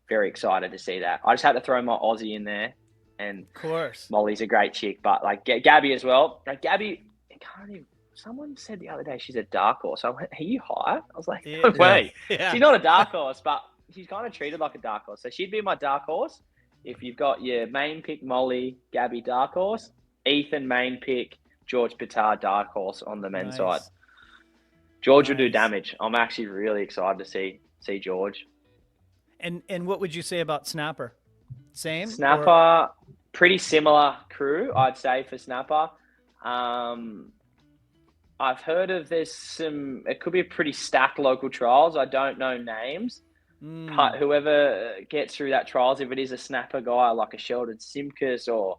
very excited to see that. I just had to throw my Aussie in there, and Of course. Molly's a great chick, but like Gabby as well. Like Gabby, someone said the other day she's a dark horse. I went, are you high? I was like, no way. Yeah. She's not a dark horse, but she's kind of treated like a dark horse. So she'd be my dark horse. If you've got your main pick, Molly, Gabby, dark horse, Ethan, main pick, George Pitar, dark horse on the men's side. George will do damage. I'm actually really excited to see George. And what would you say about Snapper? Same? Snapper, pretty similar crew, I'd say, for Snapper. I've heard of it could be a pretty stacked local trials. I don't know names. But whoever gets through that trials, if it is a Snapper guy like a Sheldon Simkus or,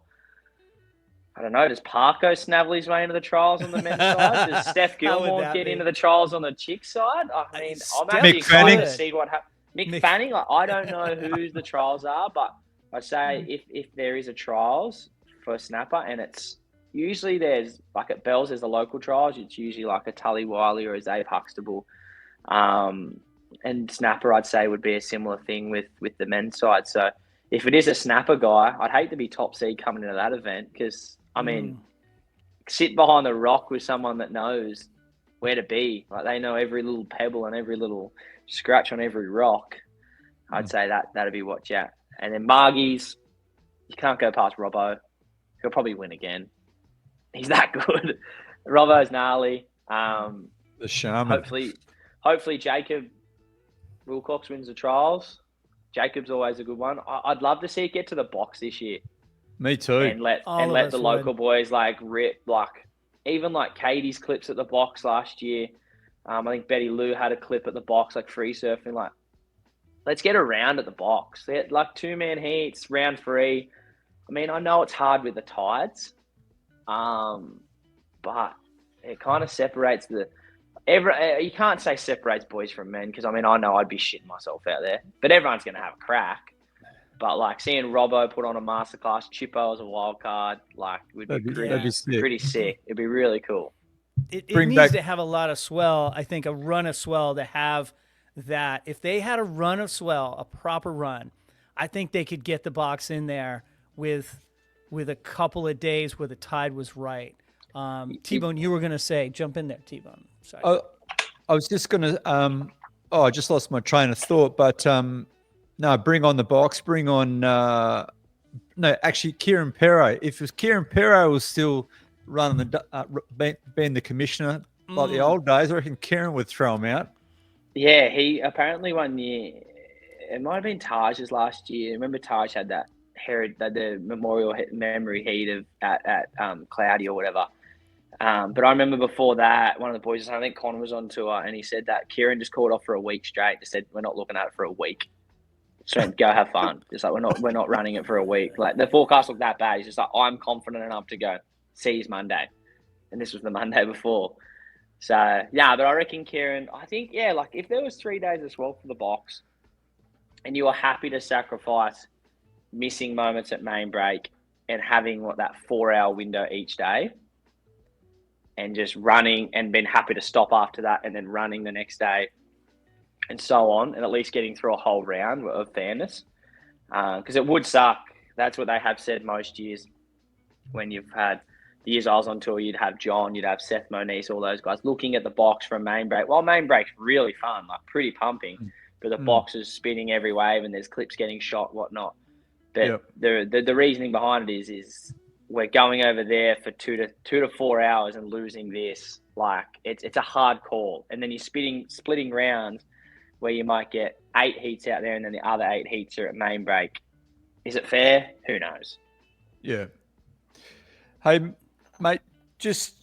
I don't know, does Parko snavel his way into the trials on the men's side? Does Steph Gilmore get into the trials on the chick side? I mean, I'm actually excited to see what happens. Mick Fanning, I don't know who the trials are, but I'd say if there is a trials for Snapper, and it's usually there's, like at Bells, there's the local trials, it's usually like a Tully Wiley or a Zabe Huxtable. And Snapper, I'd say, would be a similar thing with the men's side. So if it is a Snapper guy, I'd hate to be top seed coming into that event because, I mean, sit behind the rock with someone that knows where to be. Like, they know every little pebble and every little scratch on every rock. I'd say that'd be watch out. And then Margies, you can't go past Robbo. He'll probably win again. He's that good. Robbo's gnarly. The shaman. Hopefully Jacob Wilcox wins the trials. Jacob's always a good one. I'd love to see it get to the box this year. Me too. And let the local boys like rip, like even like Katie's clips at the box last year. I think Betty Lou had a clip at the box, like free surfing. Like, let's get a round at the box. They're like 2-man heats, round 3. I mean, I know it's hard with the tides, but it kind of separates you can't say separates boys from men because, I mean, I know I'd be shitting myself out there. But everyone's going to have a crack. But, like, seeing Robbo put on a masterclass, Chippo as a wild card, like, would be pretty sick. It'd be really cool. It needs to have a lot of swell, I think, a run of swell to have that. If they had a run of swell, a proper run, I think they could get the box in there with a couple of days where the tide was right. T-Bone, you were going to say, jump in there, T-Bone. Sorry. I was just going to, I just lost my train of thought, but no, bring on the box, bring on, actually Kieran Perro. If it was Kieran Perro was still running being the commissioner like the old days, I reckon Kieran would throw him out. Yeah, he apparently 1 year, it might have been Taj's last year. Remember Taj had that the memorial memory heat at Cloudy or whatever. But I remember before that, one of the boys, I think Con was on tour, and he said that Kieran just called off for a week straight. They said, we're not looking at it for a week. So go have fun. Just like, we're not running it for a week. Like, the forecast looked that bad. He's just like, I'm confident enough to go. See you Monday. And this was the Monday before. So, yeah, but I reckon Kieran, I think, yeah, like if there was 3 days as well for the box and you were happy to sacrifice missing moments at main break and having that 4-hour window each day and just running and been happy to stop after that and then running the next day and so on, and at least getting through a whole round of fairness. Because it would suck. That's what they have said most years when you've had the years I was on tour, you'd have John, you'd have Seth Moniz, all those guys looking at the box from main break. Well, main break's really fun, like pretty pumping, but the box is spinning every wave and there's clips getting shot, whatnot. But the reasoning behind it is we're going over there for 2 to 4 hours and losing this. Like it's a hard call, and then you're splitting rounds where you might get 8 heats out there, and then the other 8 heats are at main break. Is it fair? Who knows? Yeah. Hey, mate, just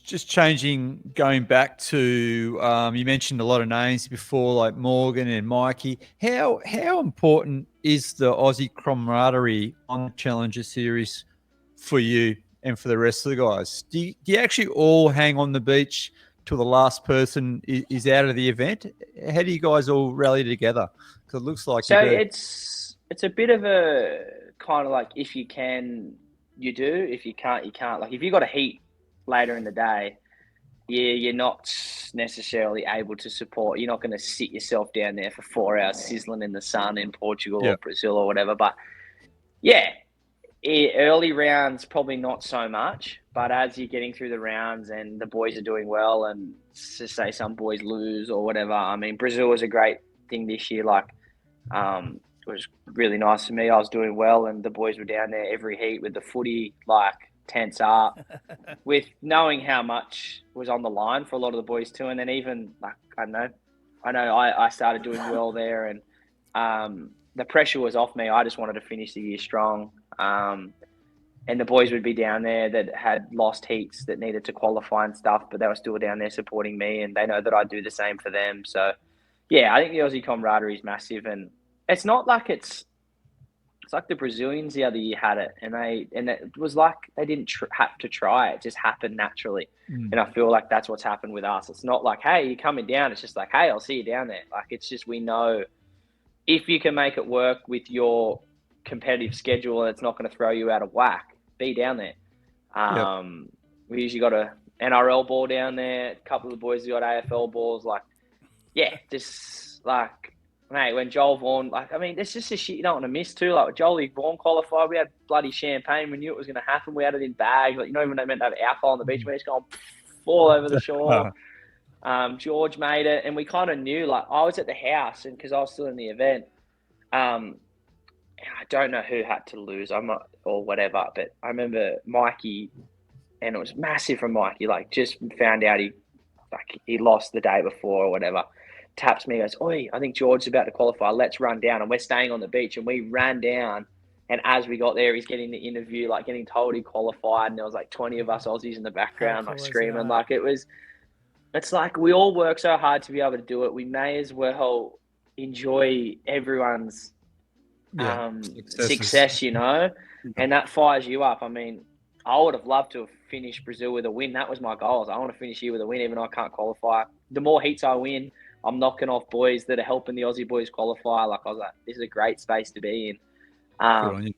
going back to you mentioned a lot of names before, like Morgan and Mikey. How important is the Aussie camaraderie on the Challenger Series for you and for the rest of the guys? Do you actually all hang on the beach till the last person is out of the event? How do you guys all rally together? Because it looks like so. It's a bit of a kind of like, if you can, you do. If you can't, you can't. Like if you got a heat later in the day, you're not necessarily able to support. You're not going to sit yourself down there for 4 hours sizzling in the sun in Portugal or Brazil or whatever. But yeah, early rounds probably not so much. But as you're getting through the rounds and the boys are doing well, and to say some boys lose or whatever. I mean, Brazil was a great thing this year. Like, it was really nice for me. I was doing well, and the boys were down there every heat with the footy, like, tense up, with knowing how much was on the line for a lot of the boys too. And then even, like, I know I started doing well there, and the pressure was off me. I just wanted to finish the year strong. And the boys would be down there that had lost heats that needed to qualify and stuff, but they were still down there supporting me, and they know that I do the same for them. So, yeah, I think the Aussie camaraderie is massive, and it's not like it's like the Brazilians the other year had it, and it was like they didn't have to try. It just happened naturally. And I feel like that's what's happened with us. It's not like, hey, you're coming down. It's just like, hey, I'll see you down there. Like, it's just, we know if you can make it work with your competitive schedule and it's not going to throw you out of whack, be down there. We usually got a NRL ball down there. A couple of the boys got AFL balls. Like, yeah, just like, mate, when Joel Vaughan, like, I mean, there's just a shit you don't want to miss too. Like, Joel Vaughan qualified, we had bloody champagne. We knew it was going to happen. We had it in bags. Like, you know, even they meant to have alcohol on the beach. We're just going all over the shore. George made it, and we kind of knew. Like, I was at the house, and because I was still in the event, I don't know who had to lose, or whatever, but I remember Mikey, and it was massive from Mikey. Like, just found out he lost the day before or whatever. Taps me, goes, "Oi, I think George's about to qualify. Let's run down." And we're staying on the beach, and we ran down. And as we got there, he's getting the interview, like getting told he qualified, and there was like 20 of us Aussies in the background, like screaming. Like, it's like we all work so hard to be able to do it. We may as well enjoy everyone's success, you know, and that fires you up. I mean, I would have loved to have finished Brazil with a win. That was my goal. I want to finish here with a win, even though I can't qualify. The more heats I win, I'm knocking off boys that are helping the Aussie boys qualify. Like, I was like, this is a great space to be in. And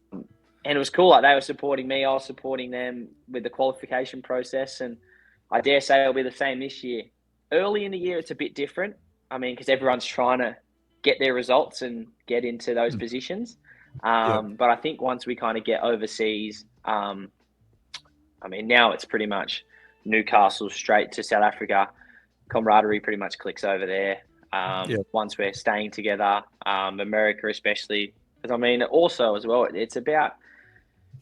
it was cool. Like, they were supporting me. I was supporting them with the qualification process. And I dare say it'll be the same this year. Early in the year, it's a bit different. I mean, because everyone's trying to get their results and get into those positions. But I think once we kind of get overseas, I mean, now it's pretty much Newcastle straight to South Africa. Camaraderie pretty much clicks over there. Once we're staying together, America especially. Because, I mean, also as well, it's about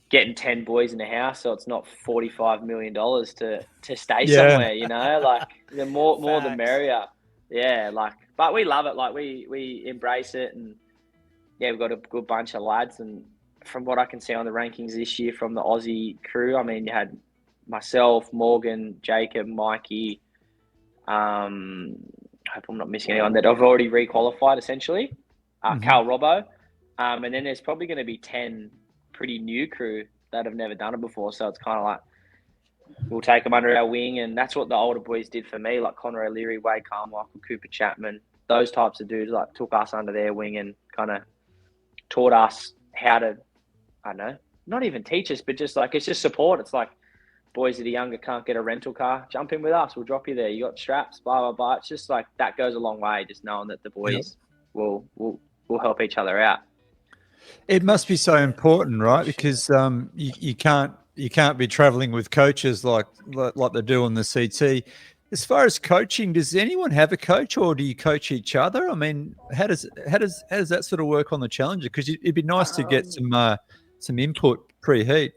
getting 10 boys in the house, so it's not $45 million to stay somewhere, you know? Like, the more the merrier. Yeah, like, but we love it. Like, we embrace it, and yeah, we've got a good bunch of lads. And from what I can see on the rankings this year from the Aussie crew, I mean, you had myself, Morgan, Jacob, Mikey. I hope I'm not missing anyone that I've already re-qualified, essentially. Carl Robbo. And then there's probably going to be 10 pretty new crew that have never done it before. So it's kind of like, we'll take them under our wing. And that's what the older boys did for me, like Connor O'Leary, Wade Carmichael, Cooper Chapman. Those types of dudes, like, took us under their wing and kind of taught us how to, I don't know, not even teach us, but just like, it's just support. It's like, boys that are younger can't get a rental car, jump in with us. We'll drop you there. You got straps, blah, blah, blah. It's just like, that goes a long way, just knowing that the boys will help each other out. It must be so important, right? Because you can't be traveling with coaches like they do on the CT. As far as coaching, does anyone have a coach, or do you coach each other? I mean, how does that sort of work on the Challenger? Because it'd be nice to get some input pre-heat.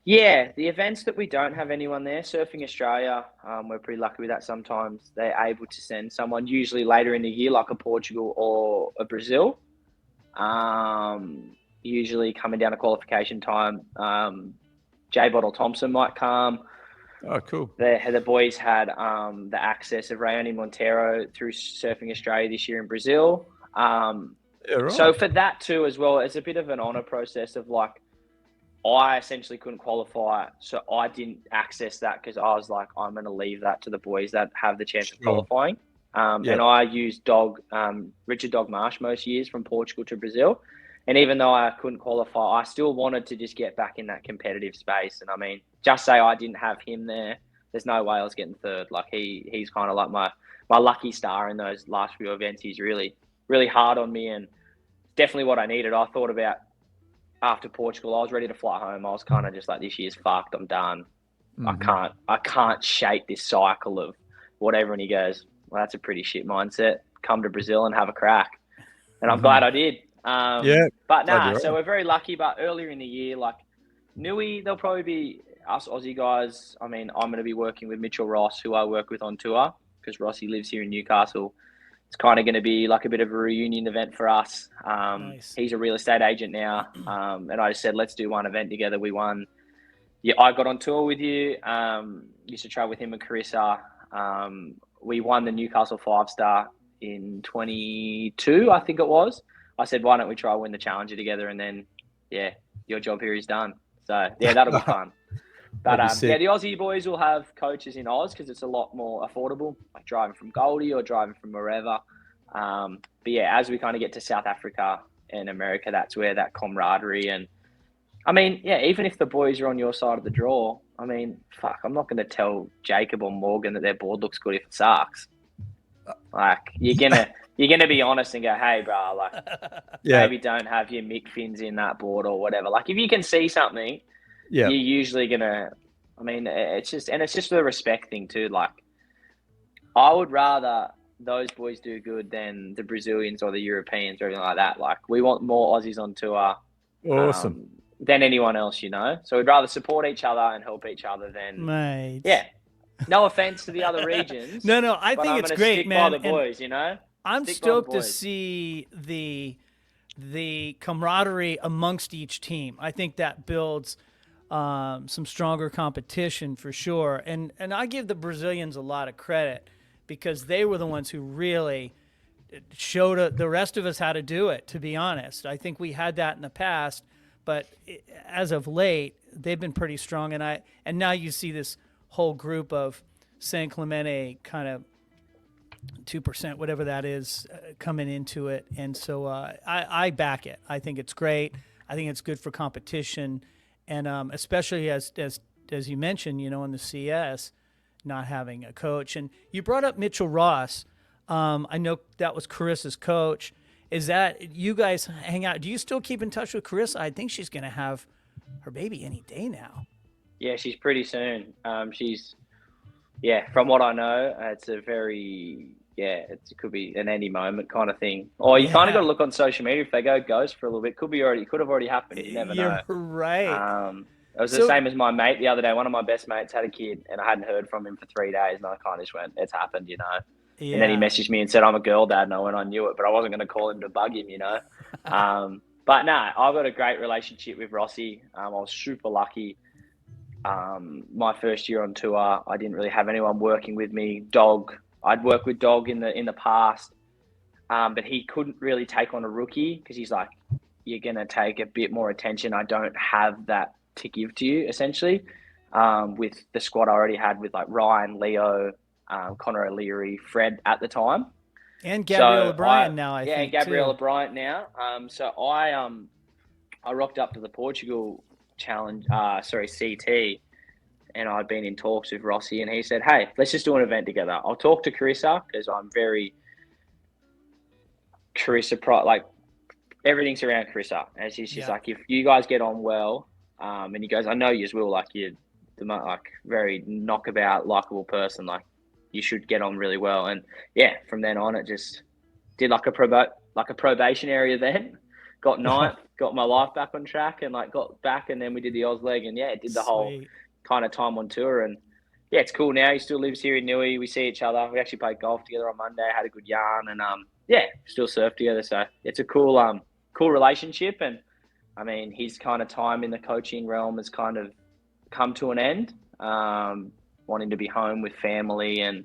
Yeah, the events that we don't have anyone there, Surfing Australia, we're pretty lucky with that. Sometimes they're able to send someone, usually later in the year, like a Portugal or a Brazil. Usually coming down to qualification time, J Bottle Thompson might come. Oh, cool. The boys had the access of Rayoni Montero through Surfing Australia this year in Brazil. Yeah, right. So for that too as well, it's a bit of an honour process of like, I essentially couldn't qualify, so I didn't access that because I was like, I'm going to leave that to the boys that have the chance of qualifying. And I used Richard Dog Marsh most years from Portugal to Brazil. And even though I couldn't qualify, I still wanted to just get back in that competitive space. And I mean, just say I didn't have him there, there's no way I was getting third. Like he's kind of like my lucky star in those last few events. He's really, really hard on me and definitely what I needed. I thought about after Portugal, I was ready to fly home. I was kind of just like, this year's fucked. I'm done. Mm-hmm. I can't shake this cycle of whatever. And he goes, well, that's a pretty shit mindset. Come to Brazil and have a crack. And I'm glad I did. But nah, so we're very lucky. But earlier in the year, like Nui, there'll probably be us Aussie guys. I mean, I'm going to be working with Mitchell Ross, who I work with on tour because Rossi lives here in Newcastle. It's kind of going to be like a bit of a reunion event for us. Nice. He's a real estate agent now. And I just said, let's do one event together. We won. Yeah, I got on tour with you. Used to travel with him and Carissa. We won the Newcastle 5-star in 22, I think it was. I said, why don't we try win the Challenger together? And then, yeah, your job here is done. So, yeah, that'll be fun. But, yeah, the Aussie boys will have coaches in Oz because it's a lot more affordable, like driving from Goldie or driving from wherever. But, yeah, as we kind of get to South Africa and America, that's where that camaraderie and, I mean, yeah, even if the boys are on your side of the draw, I mean, fuck, I'm not going to tell Jacob or Morgan that their board looks good if it sucks. Like, you're gonna be honest and go, hey, bro, like, maybe don't have your Mick fins in that board or whatever. Like, if you can see something, you're usually gonna. I mean, it's just the respect thing too. Like, I would rather those boys do good than the Brazilians or the Europeans or anything like that. Like, we want more Aussies on tour. Awesome. Than anyone else, you know. So we'd rather support each other and help each other than. Mate. Yeah. No offense to the other regions. No, I think it's great, stick man. By the boys, you know. I'm stoked to see the camaraderie amongst each team. I think that builds some stronger competition for sure. And I give the Brazilians a lot of credit because they were the ones who really showed the rest of us how to do it, to be honest. I think we had that in the past, but as of late, they've been pretty strong. And now you see this whole group of San Clemente kind of 2%, whatever that is, coming into it. And so I back it. I think it's great. I think it's good for competition. And especially as you mentioned, you know, in the CS, not having a coach. And you brought up Mitchell Ross. I know that was Carissa's coach. Is that you guys hang out? Do you still keep in touch with Carissa? I think she's going to have her baby any day now. Yeah, she's pretty soon. From what I know, it's a it could be an any moment kind of thing. Or you kind of got to look on social media. If they go ghost for a little bit, could have already happened. You never know. You're right. It was the same as my mate the other day. One of my best mates had a kid, and I hadn't heard from him for 3 days, and I kind of just went, "It's happened," you know. Yeah. And then he messaged me and said, "I'm a girl dad," and I knew it, but I wasn't going to call him to bug him, you know. But no, I've got a great relationship with Rossi. I was super lucky. My first year on tour, I didn't really have anyone working with me. Dog, I'd worked with Dog in the past, but he couldn't really take on a rookie because he's like, "You're going to take a bit more attention. I don't have that to give to you," essentially. With the squad I already had with like Ryan, Leo, Connor O'Leary, Fred at the time. And Gabriella Bryant now, I think. Yeah, and Gabriella Bryant now. So I rocked up to the Portugal Challenge, CT, and I'd been in talks with Rossi, and he said, "Hey, let's just do an event together. I'll talk to Carissa because I'm very Carissa, like everything's around Carissa." And she's just like, if you guys get on well, and he goes, "I know you will, like you're the like very knockabout, likable person, like you should get on really well." And yeah, from then on, it just did like a probationary event. Got ninth, got my life back on track and like got back, and then we did the Aussie Leg, and yeah, did the whole kind of time on tour. And yeah, it's cool now. He still lives here in Newey. We see each other. We actually played golf together on Monday, had a good yarn, and yeah, still surf together. So it's a cool relationship. And I mean, his kind of time in the coaching realm has kind of come to an end. Wanting to be home with family, and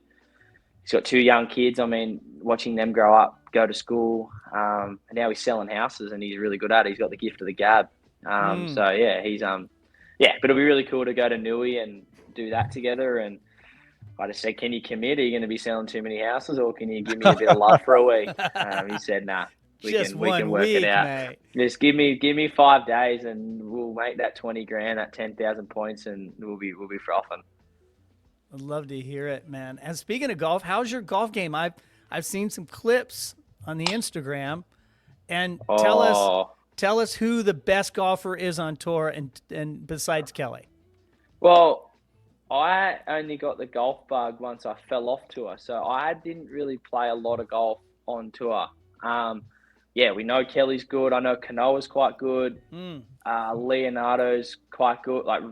he's got 2 young kids. I mean, watching them grow up, go to school, and now he's selling houses, and he's really good at it. He's got the gift of the gab. So yeah, he's yeah, but it'll be really cool to go to Newey and do that together. And I just said, can you commit? Are you going to be selling too many houses, or can you give me a bit of love for a week? He said, nah. We can work it out. Mate. Just give me 5 days, and we'll make that 20 grand, that 10,000 points, and we'll be frothing. I'd love to hear it, man. And speaking of golf, how's your golf game? I've seen some clips on the Instagram, and tell us who the best golfer is on tour, and besides Kelly. Well, I only got the golf bug once I fell off tour, so I didn't really play a lot of golf on tour. Yeah, we know Kelly's good. I know Kanoa's quite good. Leonardo's quite good. Like,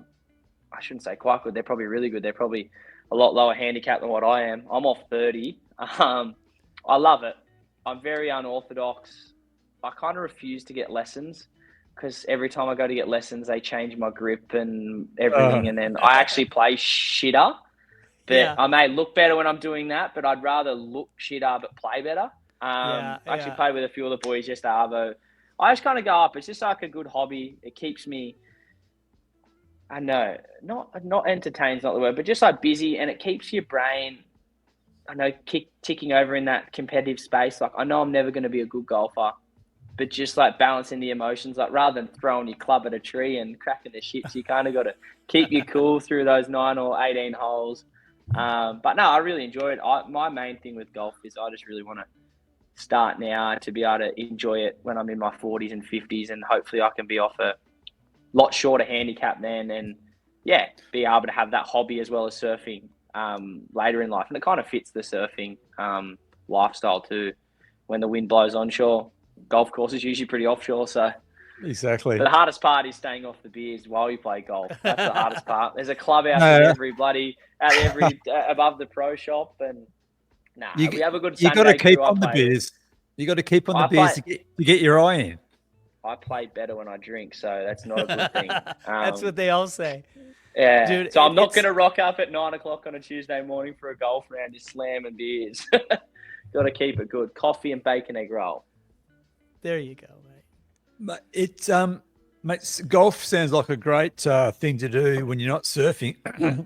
I shouldn't say quite good. They're probably really good. They're probably a lot lower handicap than what I am. I'm off 30. I love it. I'm very unorthodox. I kind of refuse to get lessons because every time I go to get lessons, they change my grip and everything. And then I actually play shitter. But I may look better when I'm doing that, but I'd rather look shitter but play better. I actually played with a few of the boys just Arvo. I just kind of go up. It's just like a good hobby. It keeps me, I know, not entertained's not the word, but just like busy, and it keeps your brain, I know, ticking over in that competitive space. Like, I know I'm never going to be a good golfer, but just like balancing the emotions, like rather than throwing your club at a tree and cracking the shits, you kind of got to keep you cool through those 9 or 18 holes. But no, I really enjoy it. My main thing with golf is I just really want to start now to be able to enjoy it when I'm in my 40s and 50s, and hopefully I can be off a lot shorter handicap then, and yeah, be able to have that hobby as well as surfing later in life. And it kind of fits the surfing lifestyle too. When the wind blows onshore, golf course is usually pretty offshore, so exactly. But the hardest part is staying off the beers while you play golf. That's the hardest part. There's a clubhouse at every above the pro shop, and we have a good Sunday. You got to keep on the beers. You got to keep on the beers to get your eye in. I play better when I drink, so that's not a good thing. That's what they all say. Yeah. Dude, so I'm not going to rock up at 9 o'clock on a Tuesday morning for a golf round, just slamming beers. Got to keep it good. Coffee and bacon egg roll. There you go, mate. It's mate, golf sounds like a great thing to do when you're not surfing.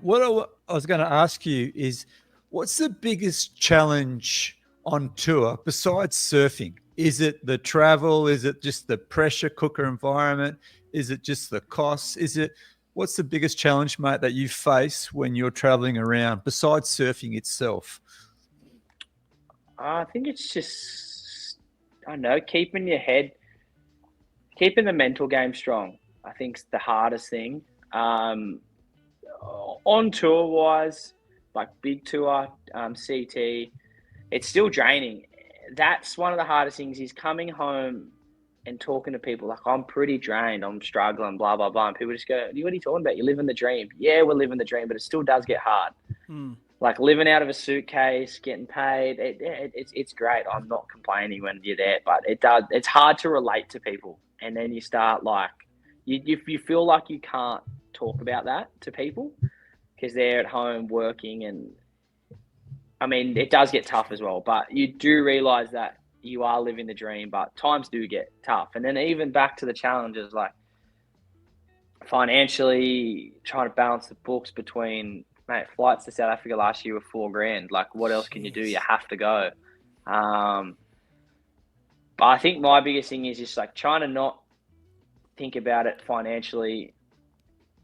What I was going to ask you is, what's the biggest challenge on tour besides surfing? Is it the travel? Is it just the pressure cooker environment? Is it just the costs? What's the biggest challenge, mate, that you face when you're traveling around besides surfing itself? I think it's just, I don't know, keeping the mental game strong. I think it's the hardest thing. On tour wise, like big tour, CT, it's still draining. That's one of the hardest things, is coming home and talking to people like, I'm pretty drained, I'm struggling, blah, blah, blah. And people just go, what are you talking about? You're living the dream. Yeah, we're living the dream, but it still does get hard. Like living out of a suitcase, getting paid, it's great. I'm not complaining when you're there, but it's hard to relate to people. And then you start like, you feel like you can't talk about that to people because they're at home working. And I mean, it does get tough as well, but you do realize that you are living the dream, but times do get tough. And then even back to the challenges, like financially trying to balance the books between, mate, flights to South Africa last year were $4,000. Like, what else can you do? You have to go. But I think my biggest thing is just like trying to not think about it financially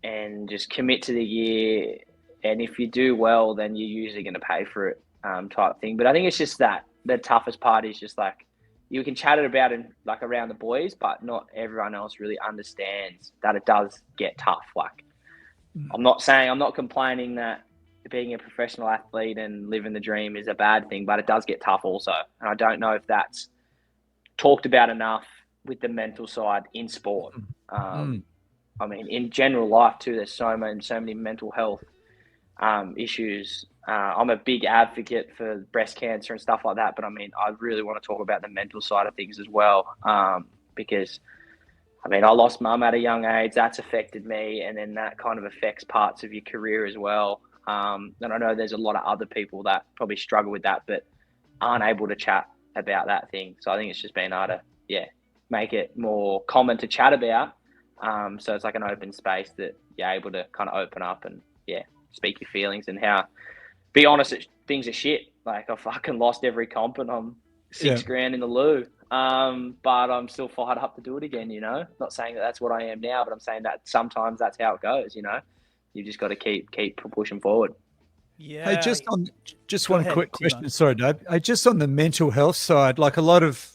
and just commit to the year. And if you do well, then you're usually going to pay for it, type thing. But I think it's just that the toughest part is just like, you can chat it about it like around the boys, but not everyone else really understands that it does get tough. Like, I'm not complaining that being a professional athlete and living the dream is a bad thing, but it does get tough also. And I don't know if that's talked about enough with the mental side in sport. I mean, in general life too, there's so many mental health issues. I'm a big advocate for breast cancer and stuff like that, but I mean, I really want to talk about the mental side of things as well, because I mean, I lost mum at a young age. That's affected me, and then that kind of affects parts of your career as well. And I know there's a lot of other people that probably struggle with that, but aren't able to chat about that thing. So I think it's just been able to, make it more common to chat about. So it's like an open space that you're able to kind of open up and, speak your feelings and be honest, things are shit. Like, I fucking lost every comp and I'm $6,000 in the loo. But I'm still fired up to do it again, you know? Not saying that that's what I am now, but I'm saying that sometimes that's how it goes, you know? You just got to keep pushing forward. Yeah. Hey, just one quick question. Sorry, Dave. Just on the mental health side, like a lot of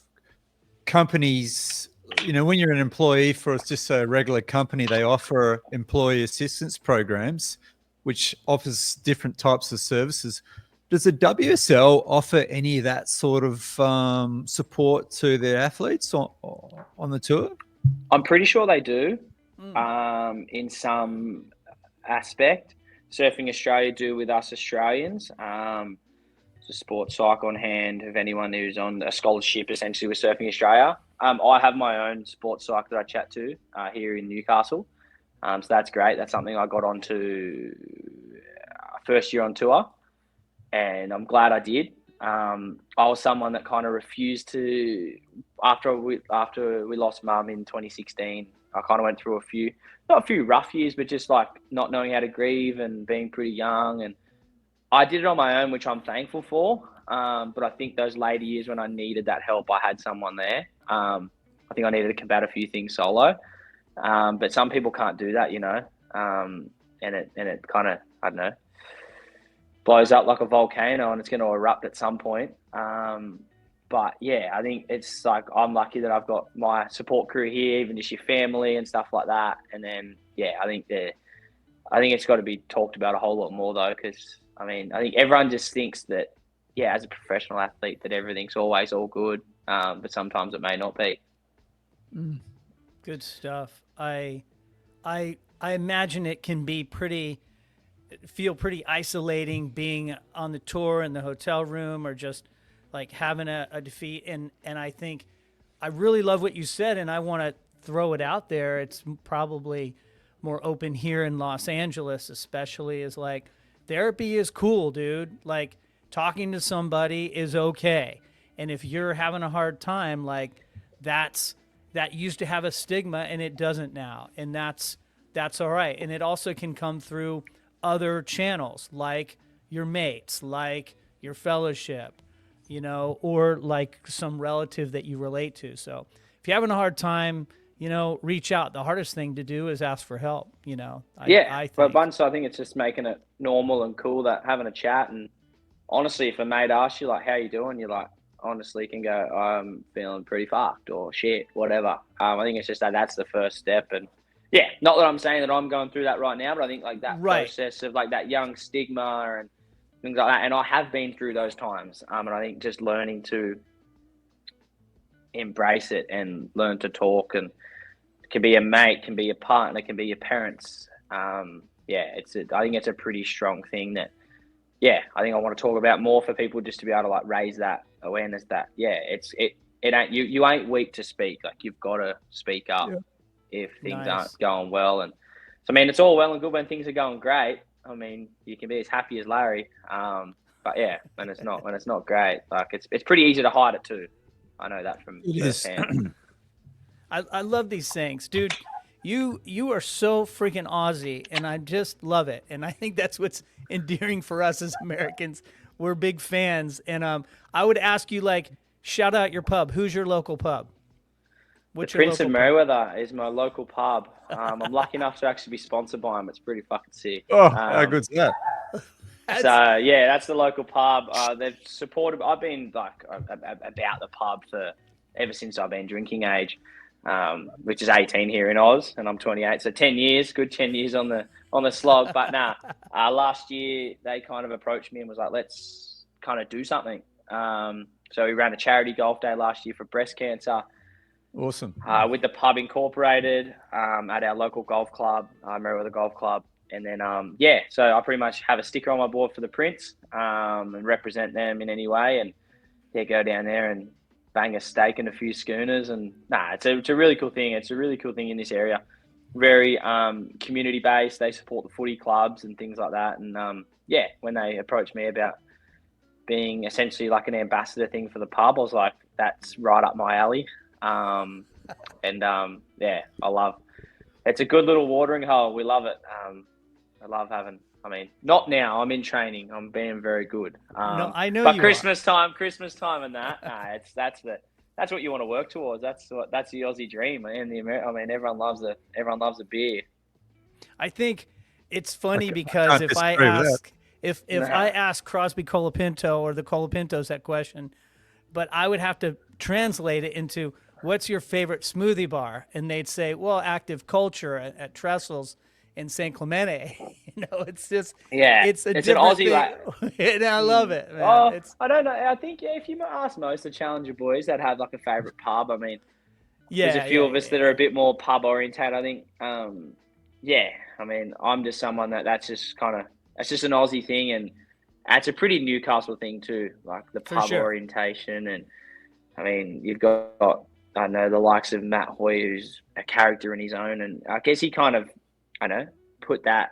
companies, you know, when you're an employee for just a regular company, they offer employee assistance programs, which offers different types of services. Does the WSL offer any of that sort of support to their athletes on the tour? I'm pretty sure they do, in some aspect. Surfing Australia do with us Australians. It's a sports psych on hand of anyone who's on a scholarship essentially with Surfing Australia. I have my own sports psych that I chat to here in Newcastle. So that's great. That's something I got onto first year on tour, and I'm glad I did. I was someone that kind of refused to, after we lost mum in 2016, I kind of went through not a few rough years, but just like not knowing how to grieve and being pretty young. And I did it on my own, which I'm thankful for. But I think those later years when I needed that help, I had someone there. I think I needed to combat a few things solo. But some people can't do that, you know. And it kind of, I don't know, blows up like a volcano and it's going to erupt at some point. But yeah, I think it's like, I'm lucky that I've got my support crew here, even just your family and stuff like that. And then, I think it's got to be talked about a whole lot more though. Cause I mean, I think everyone just thinks that, as a professional athlete, that everything's always all good. But sometimes it may not be. Good stuff. I imagine it can be feel pretty isolating being on the tour in the hotel room or just like having a defeat. And I think I really love what you said, and I want to throw it out there. It's probably more open here in Los Angeles, especially, is like, therapy is cool, dude. Like, talking to somebody is okay. And if you're having a hard time, like, that used to have a stigma and it doesn't now. And that's all right. And it also can come through other channels, like your mates, like your fellowship, you know, or like some relative that you relate to. So if you're having a hard time, you know, reach out. The hardest thing to do is ask for help, you know. I think. But once I think it's just making it normal and cool, that having a chat. And honestly, if a mate asks you, like, how you doing? You're like, honestly, can go, I'm feeling pretty fucked or shit, whatever. I think it's just that's the first step. And not that I'm saying that I'm going through that right now, but I think like that process of like that young stigma and things like that. And I have been through those times. And I think just learning to embrace it and learn to talk, and it can be a mate, can be a partner, can be your parents. I think it's a pretty strong thing that, I think I want to talk about more for people, just to be able to like raise that awareness that, it ain't, you ain't weak to speak. Like, you've got to speak up if things aren't going well. And so, I mean, it's all well and good when things are going great. I mean, you can be as happy as Larry. But when it's not great, like it's pretty easy to hide it too. I know that from firsthand. I love these things, dude. You are so freaking Aussie, and I just love it. And I think that's what's endearing for us as Americans. We're big fans. And I would ask you, like, shout out your pub. Who's your local pub? What's the Prince of Meriwether is my local pub. I'm lucky enough to actually be sponsored by him. It's pretty fucking sick. Oh, how good's that? That's the local pub. They've supported. I've been like about the pub ever since I've been drinking age, which is 18 here in Oz, and I'm 28. So 10 years, good 10 years on the slog. But last year they kind of approached me and was like, let's kind of do something. So we ran a charity golf day last year for breast cancer. Awesome. With the pub incorporated at our local golf club, Merriweather Golf Club. And then, so I pretty much have a sticker on my board for the Prince and represent them in any way. And go down there and bang a steak and a few schooners. And it's a really cool thing. It's a really cool thing in this area. Very community based. They support the footy clubs and things like that. And when they approached me about being essentially like an ambassador thing for the pub, I was like, that's right up my alley. I love. It's a good little watering hole. We love it. I love having. I mean, not now. I'm in training. I'm being very good. No, I know. But you Christmas time, and that. That's what you want to work towards. That's the Aussie dream, and everyone loves a beer. I think it's funny because if I ask Crosby Colapinto or the Colapintos that question, but I would have to translate it into what's your favorite smoothie bar, and they'd say, well, Active Culture at Trestles in San Clemente. It's just it's an Aussie thing. And I love it, man. I don't know. I think if you ask most of the Challenger boys that have like a favorite pub, I mean, there's a few of us that are a bit more pub orientated. I think, I mean, I'm just someone that's just an Aussie thing, and it's a pretty Newcastle thing too, like the pub orientation. And I mean, you've got I know the likes of Matt Hoy, who's a character in his own, and I guess he kind of put that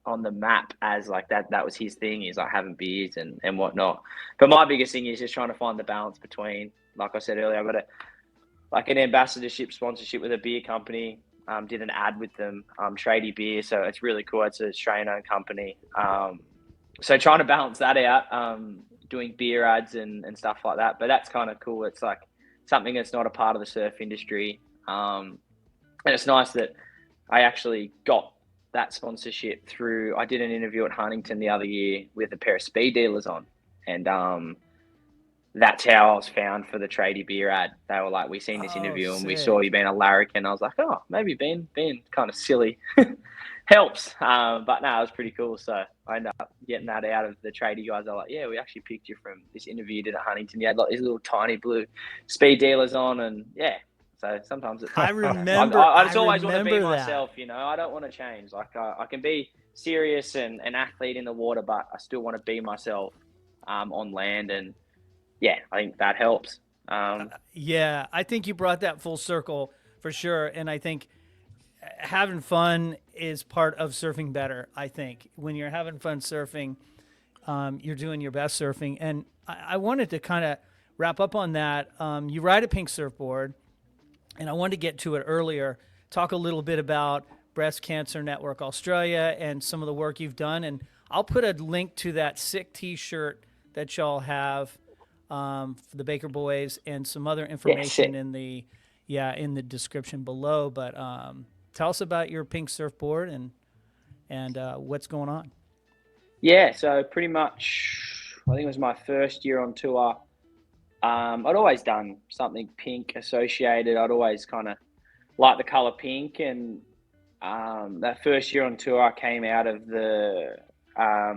on the map as like that was his thing. He's like having beers and whatnot. But my biggest thing is just trying to find the balance between, like I said earlier, I've got an ambassadorship sponsorship with a beer company. Did an ad with them, Tradie Beer. So it's really cool. It's an Australian-owned company. So trying to balance that out, doing beer ads and stuff like that. But that's kind of cool. It's like something that's not a part of the surf industry. And it's nice that I actually got that sponsorship through. I did an interview at Huntington the other year with a pair of speed dealers on, and that's how I was found for the Tradie Beer ad. They were like, "We seen this interview and we saw you being a larrikin." I was like, "Oh, maybe being kind of silly helps." But no, it was pretty cool. So I ended up getting that out of the tradie guys. They're like, "Yeah, we actually picked you from this interview you did at Huntington. You had like these little tiny blue speed dealers on," and so sometimes it's. I remember. I just always want to be myself. I don't want to change. Like I can be serious and an athlete in the water, but I still want to be myself on land, and I think that helps. I think you brought that full circle for sure, and I think having fun is part of surfing better. I think when you're having fun surfing, you're doing your best surfing. And I wanted to kind of wrap up on that. You ride a pink surfboard. And I wanted to get to it earlier, talk a little bit about Breast Cancer Network Australia and some of the work you've done. And I'll put a link to that sick T-shirt that y'all have for the Baker boys and some other information in the description below. But tell us about your pink surfboard and what's going on. Yeah, so pretty much, I think it was my first year on tour. I'd always done something pink associated. I'd always kind of liked the color pink. And that first year on tour, I came out of the, I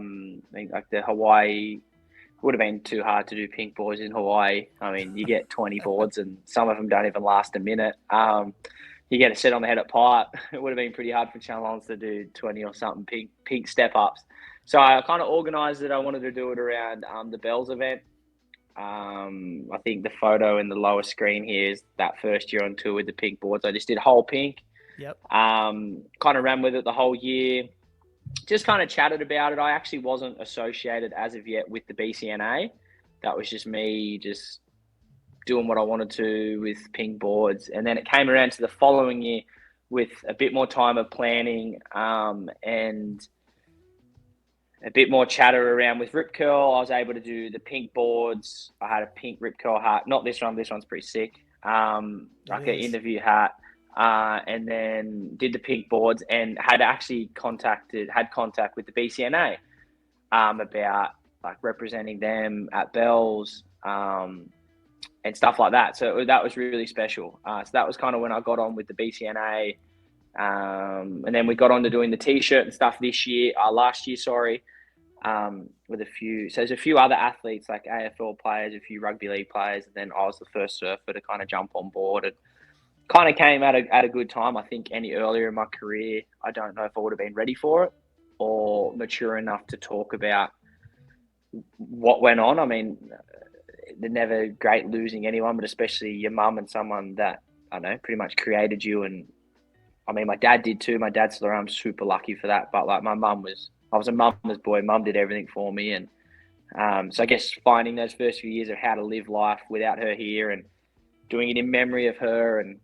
think like the Hawaii. It would have been too hard to do pink boards in Hawaii. I mean, you get 20 boards and some of them don't even last a minute. You get a set on the head at pipe. It would have been pretty hard for Channel Islands to do 20 or something pink step ups. So I kind of organized it. I wanted to do it around the Bells event. I think the photo in the lower screen here is that first year on tour with the pink boards. I just did whole pink. Yep. Kind of ran with it the whole year. Just kind of chatted about it. I actually wasn't associated as of yet with the BCNA. That was just me just doing what I wanted to with pink boards. And then it came around to the following year with a bit more time of planning and a bit more chatter around with Rip Curl. I was able to do the pink boards. I had a pink Rip Curl hat. Not this one. This one's pretty sick. Like an interview hat. And then did the pink boards and had contact with the BCNA about like representing them at Bells and stuff like that. So that was really special. So that was kind of when I got on with the BCNA. And then we got on to doing the T-shirt and stuff last year, sorry. with a few. So there's a few other athletes like AFL players, a few rugby league players, and then I was the first surfer to kind of jump on board, and kind of came at a good time. I think any earlier in my career, I don't know if I would have been ready for it or mature enough to talk about what went on. I mean, they're never great losing anyone, but especially your mum and someone that, I don't know, pretty much created you. And I mean, my dad did too. My dad's still around. I'm super lucky for that. But like I was a mama's boy. Mum did everything for me. And so I guess finding those first few years of how to live life without her here and doing it in memory of her. And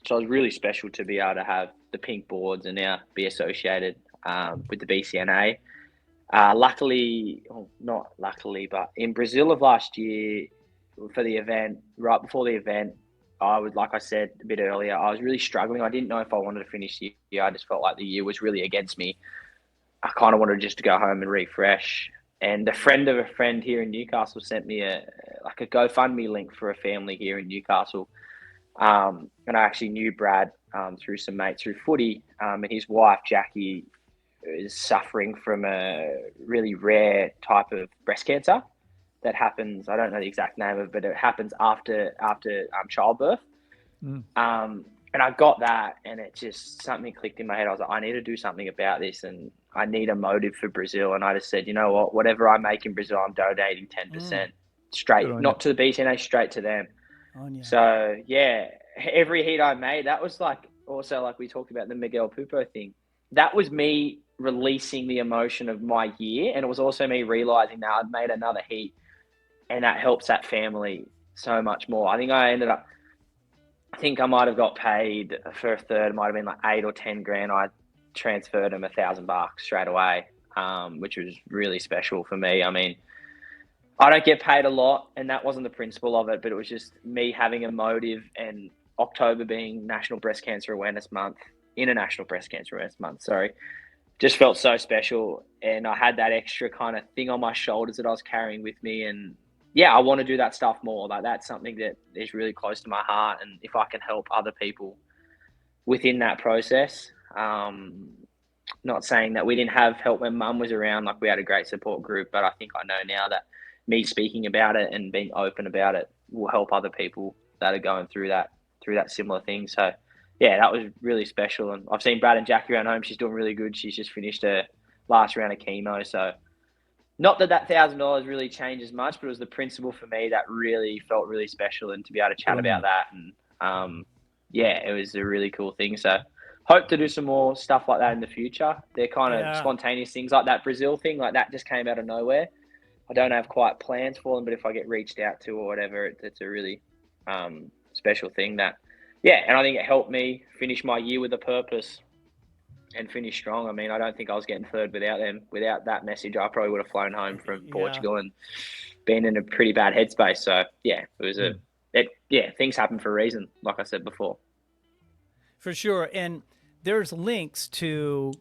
so it was really special to be able to have the pink boards and now be associated with the BCNA. Luckily, well, not luckily, but in Brazil of last year for the event, right before the event, like I said a bit earlier, I was really struggling. I didn't know if I wanted to finish the year. I just felt like the year was really against me. I kind of wanted just to go home and refresh. And a friend of a friend here in Newcastle sent me a GoFundMe link for a family here in Newcastle. And I actually knew Brad through some mates through footy, and his wife, Jackie, is suffering from a really rare type of breast cancer that happens. I don't know the exact name of it, but it happens after childbirth. And I got that, and it just, something clicked in my head. I was like, I need to do something about this, and I need a motive for Brazil. And I just said, you know what, whatever I make in Brazil, I'm donating 10% straight, not to the BCNA, straight to them. So yeah, every heat I made, that was like, also like we talked about the Miguel Pupo thing. That was me releasing the emotion of my year. And it was also me realizing that I'd made another heat, and that helps that family so much more. I think I might have got paid for a third. It might have been like 8 or 10 grand. I transferred them $1,000 straight away, which was really special for me. I mean, I don't get paid a lot, and that wasn't the principle of it, but it was just me having a motive, and October being National Breast Cancer Awareness Month, International Breast Cancer Awareness Month, just felt so special. And I had that extra kind of thing on my shoulders that I was carrying with me. And yeah, I want to do that stuff more. Like, that's something that is really close to my heart. And if I can help other people within that process, not saying that we didn't have help when Mum was around, like we had a great support group, but I think I know now that me speaking about it and being open about it will help other people that are going through that similar thing. So yeah, that was really special. And I've seen Brad and Jackie around home. She's doing really good. She's just finished her last round of chemo. So not that $1,000 really changes much, but it was the principle for me that really felt really special, and to be able to chat about that. And yeah, it was a really cool thing. So hope to do some more stuff like that in the future. They're kind of spontaneous things, like that Brazil thing, like that just came out of nowhere. I don't have quite plans for them, but if I get reached out to or whatever, it's a really special thing that, yeah, and I think it helped me finish my year with a purpose and finish strong. I mean, I don't think I was getting third without them. Without that message, I probably would have flown home from Portugal and been in a pretty bad headspace. So yeah, it was things happen for a reason, like I said before. For sure. And there's links to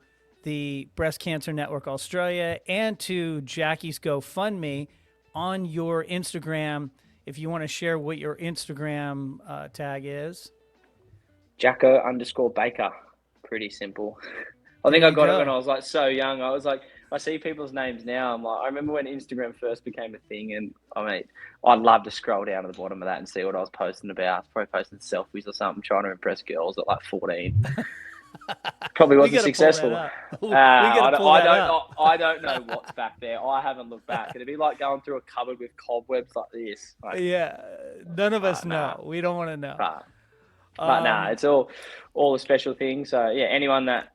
the Breast Cancer Network Australia and to Jackie's GoFundMe on your Instagram. If you want to share what your Instagram tag is. Jacko_Baker. Pretty simple. I think I got it when I was like so young. I was like, I see people's names now. I'm like, I remember when Instagram first became a thing, and I mean, I'd love to scroll down to the bottom of that and see what I was posting about. I was probably posting selfies or something, trying to impress girls at like 14. Probably wasn't successful. I don't know what's back there. I haven't looked back. It'd be like going through a cupboard with cobwebs like this. Like, none of us know. We don't want to know. But nah, it's all a special thing. So yeah, anyone that's,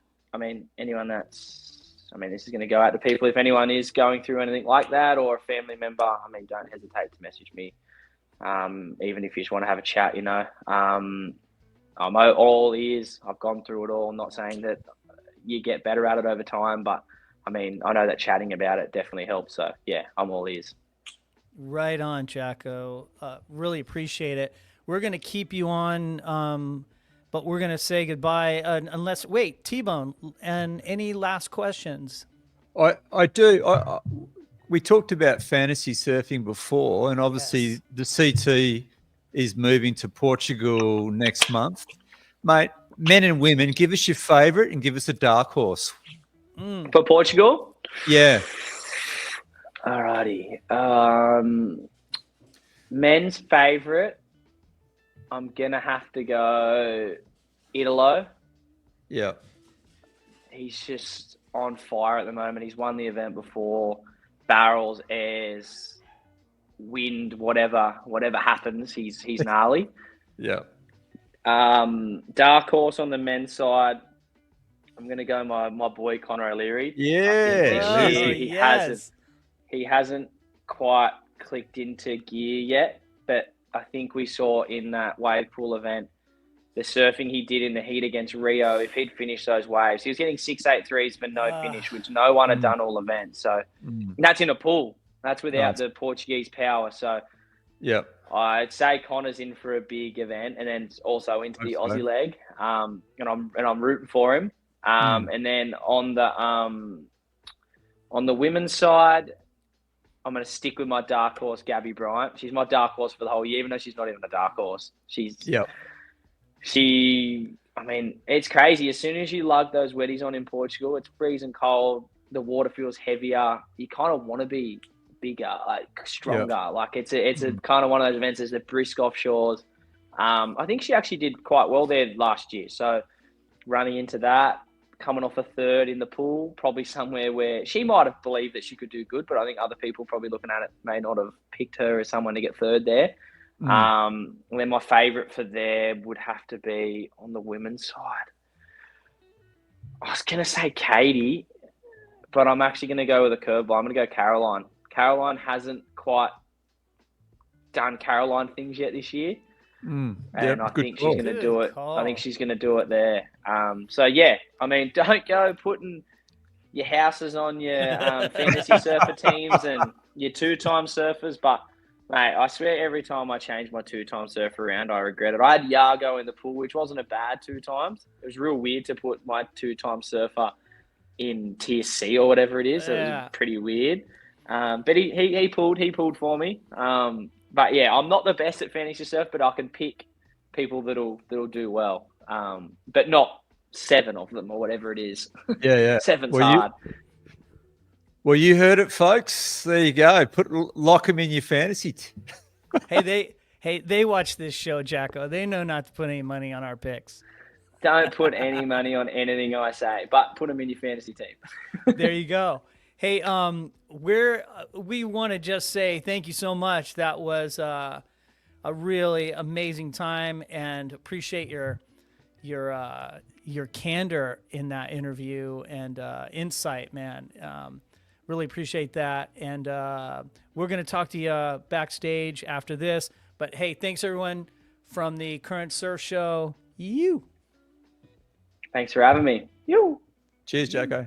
this is going to go out to people. If anyone is going through anything like that, or a family member, don't hesitate to message me. Even if you just want to have a chat, I'm all ears. I've gone through it all. I'm not saying that you get better at it over time, but I know that chatting about it definitely helps. So yeah, I'm all ears. Right on, Jacko. Really appreciate it. We're going to keep you on, but we're going to say goodbye wait, T-Bone, and any last questions? I do. We talked about fantasy surfing before, and obviously the CT is moving to Portugal next month. Mate, men and women, give us your favourite and give us a dark horse. For Portugal? Yeah. Alrighty. Men's favourite, I'm going to have to go Italo. Yeah. He's just on fire at the moment. He's won the event before. Barrels, airs, wind, whatever happens, he's gnarly. Yeah. Dark horse on the men's side, I'm going to go my boy Connor O'Leary. Yeah. He hasn't quite clicked into gear yet, but I think we saw in that wave pool event, the surfing he did in the heat against Rio, if he'd finished those waves, he was getting 6.83s for no finish, which no one had done all event. So that's in a pool. That's without the Portuguese power. So yeah, I'd say Connor's in for a big event, and then also into the Aussie leg. And I'm rooting for him. And then on the women's side, I'm going to stick with my dark horse, Gabby Bryant. She's my dark horse for the whole year, even though she's not even a dark horse. I mean, it's crazy. As soon as you lug those wetties on in Portugal, it's freezing cold. The water feels heavier. You kind of want to be bigger, like stronger. Yep. Like it's a kind of one of those events. There's the brisk offshores. I think she actually did quite well there last year. So running into that, coming off a third in the pool, probably somewhere where she might have believed that she could do good, but I think other people probably looking at it may not have picked her as someone to get third there. And then my favourite for there would have to be on the women's side. I was going to say Katie, but I'm actually going to go with a curveball. I'm going to go Caroline. Caroline hasn't quite done Caroline things yet this year. And I think she's going to do it. I think she's going to do it there. So, yeah, I mean, don't go putting your houses on your fantasy surfer teams and your two-time surfers. But, mate, I swear every time I change my two-time surfer around, I regret it. I had Yago in the pool, which wasn't a bad two times. It was real weird to put my two-time surfer in tier C or whatever it is. It was pretty weird. But he pulled for me. But yeah, I'm not the best at fantasy surf, but I can pick people that'll do well. But not 7 of them or whatever it is. Yeah. 7's hard. Well, you heard it, folks. There you go. Lock them in your fantasy. They watch this show, Jacko. They know not to put any money on our picks. Don't put any money on anything I say, but put them in your fantasy team. There you go. Hey, we want to just say thank you so much. That was a really amazing time, and appreciate your candor in that interview and insight, man. Really appreciate that. And we're going to talk to you backstage after this. But hey, thanks everyone from the Current Surf Show. Thanks for having me. Cheers, Jacko.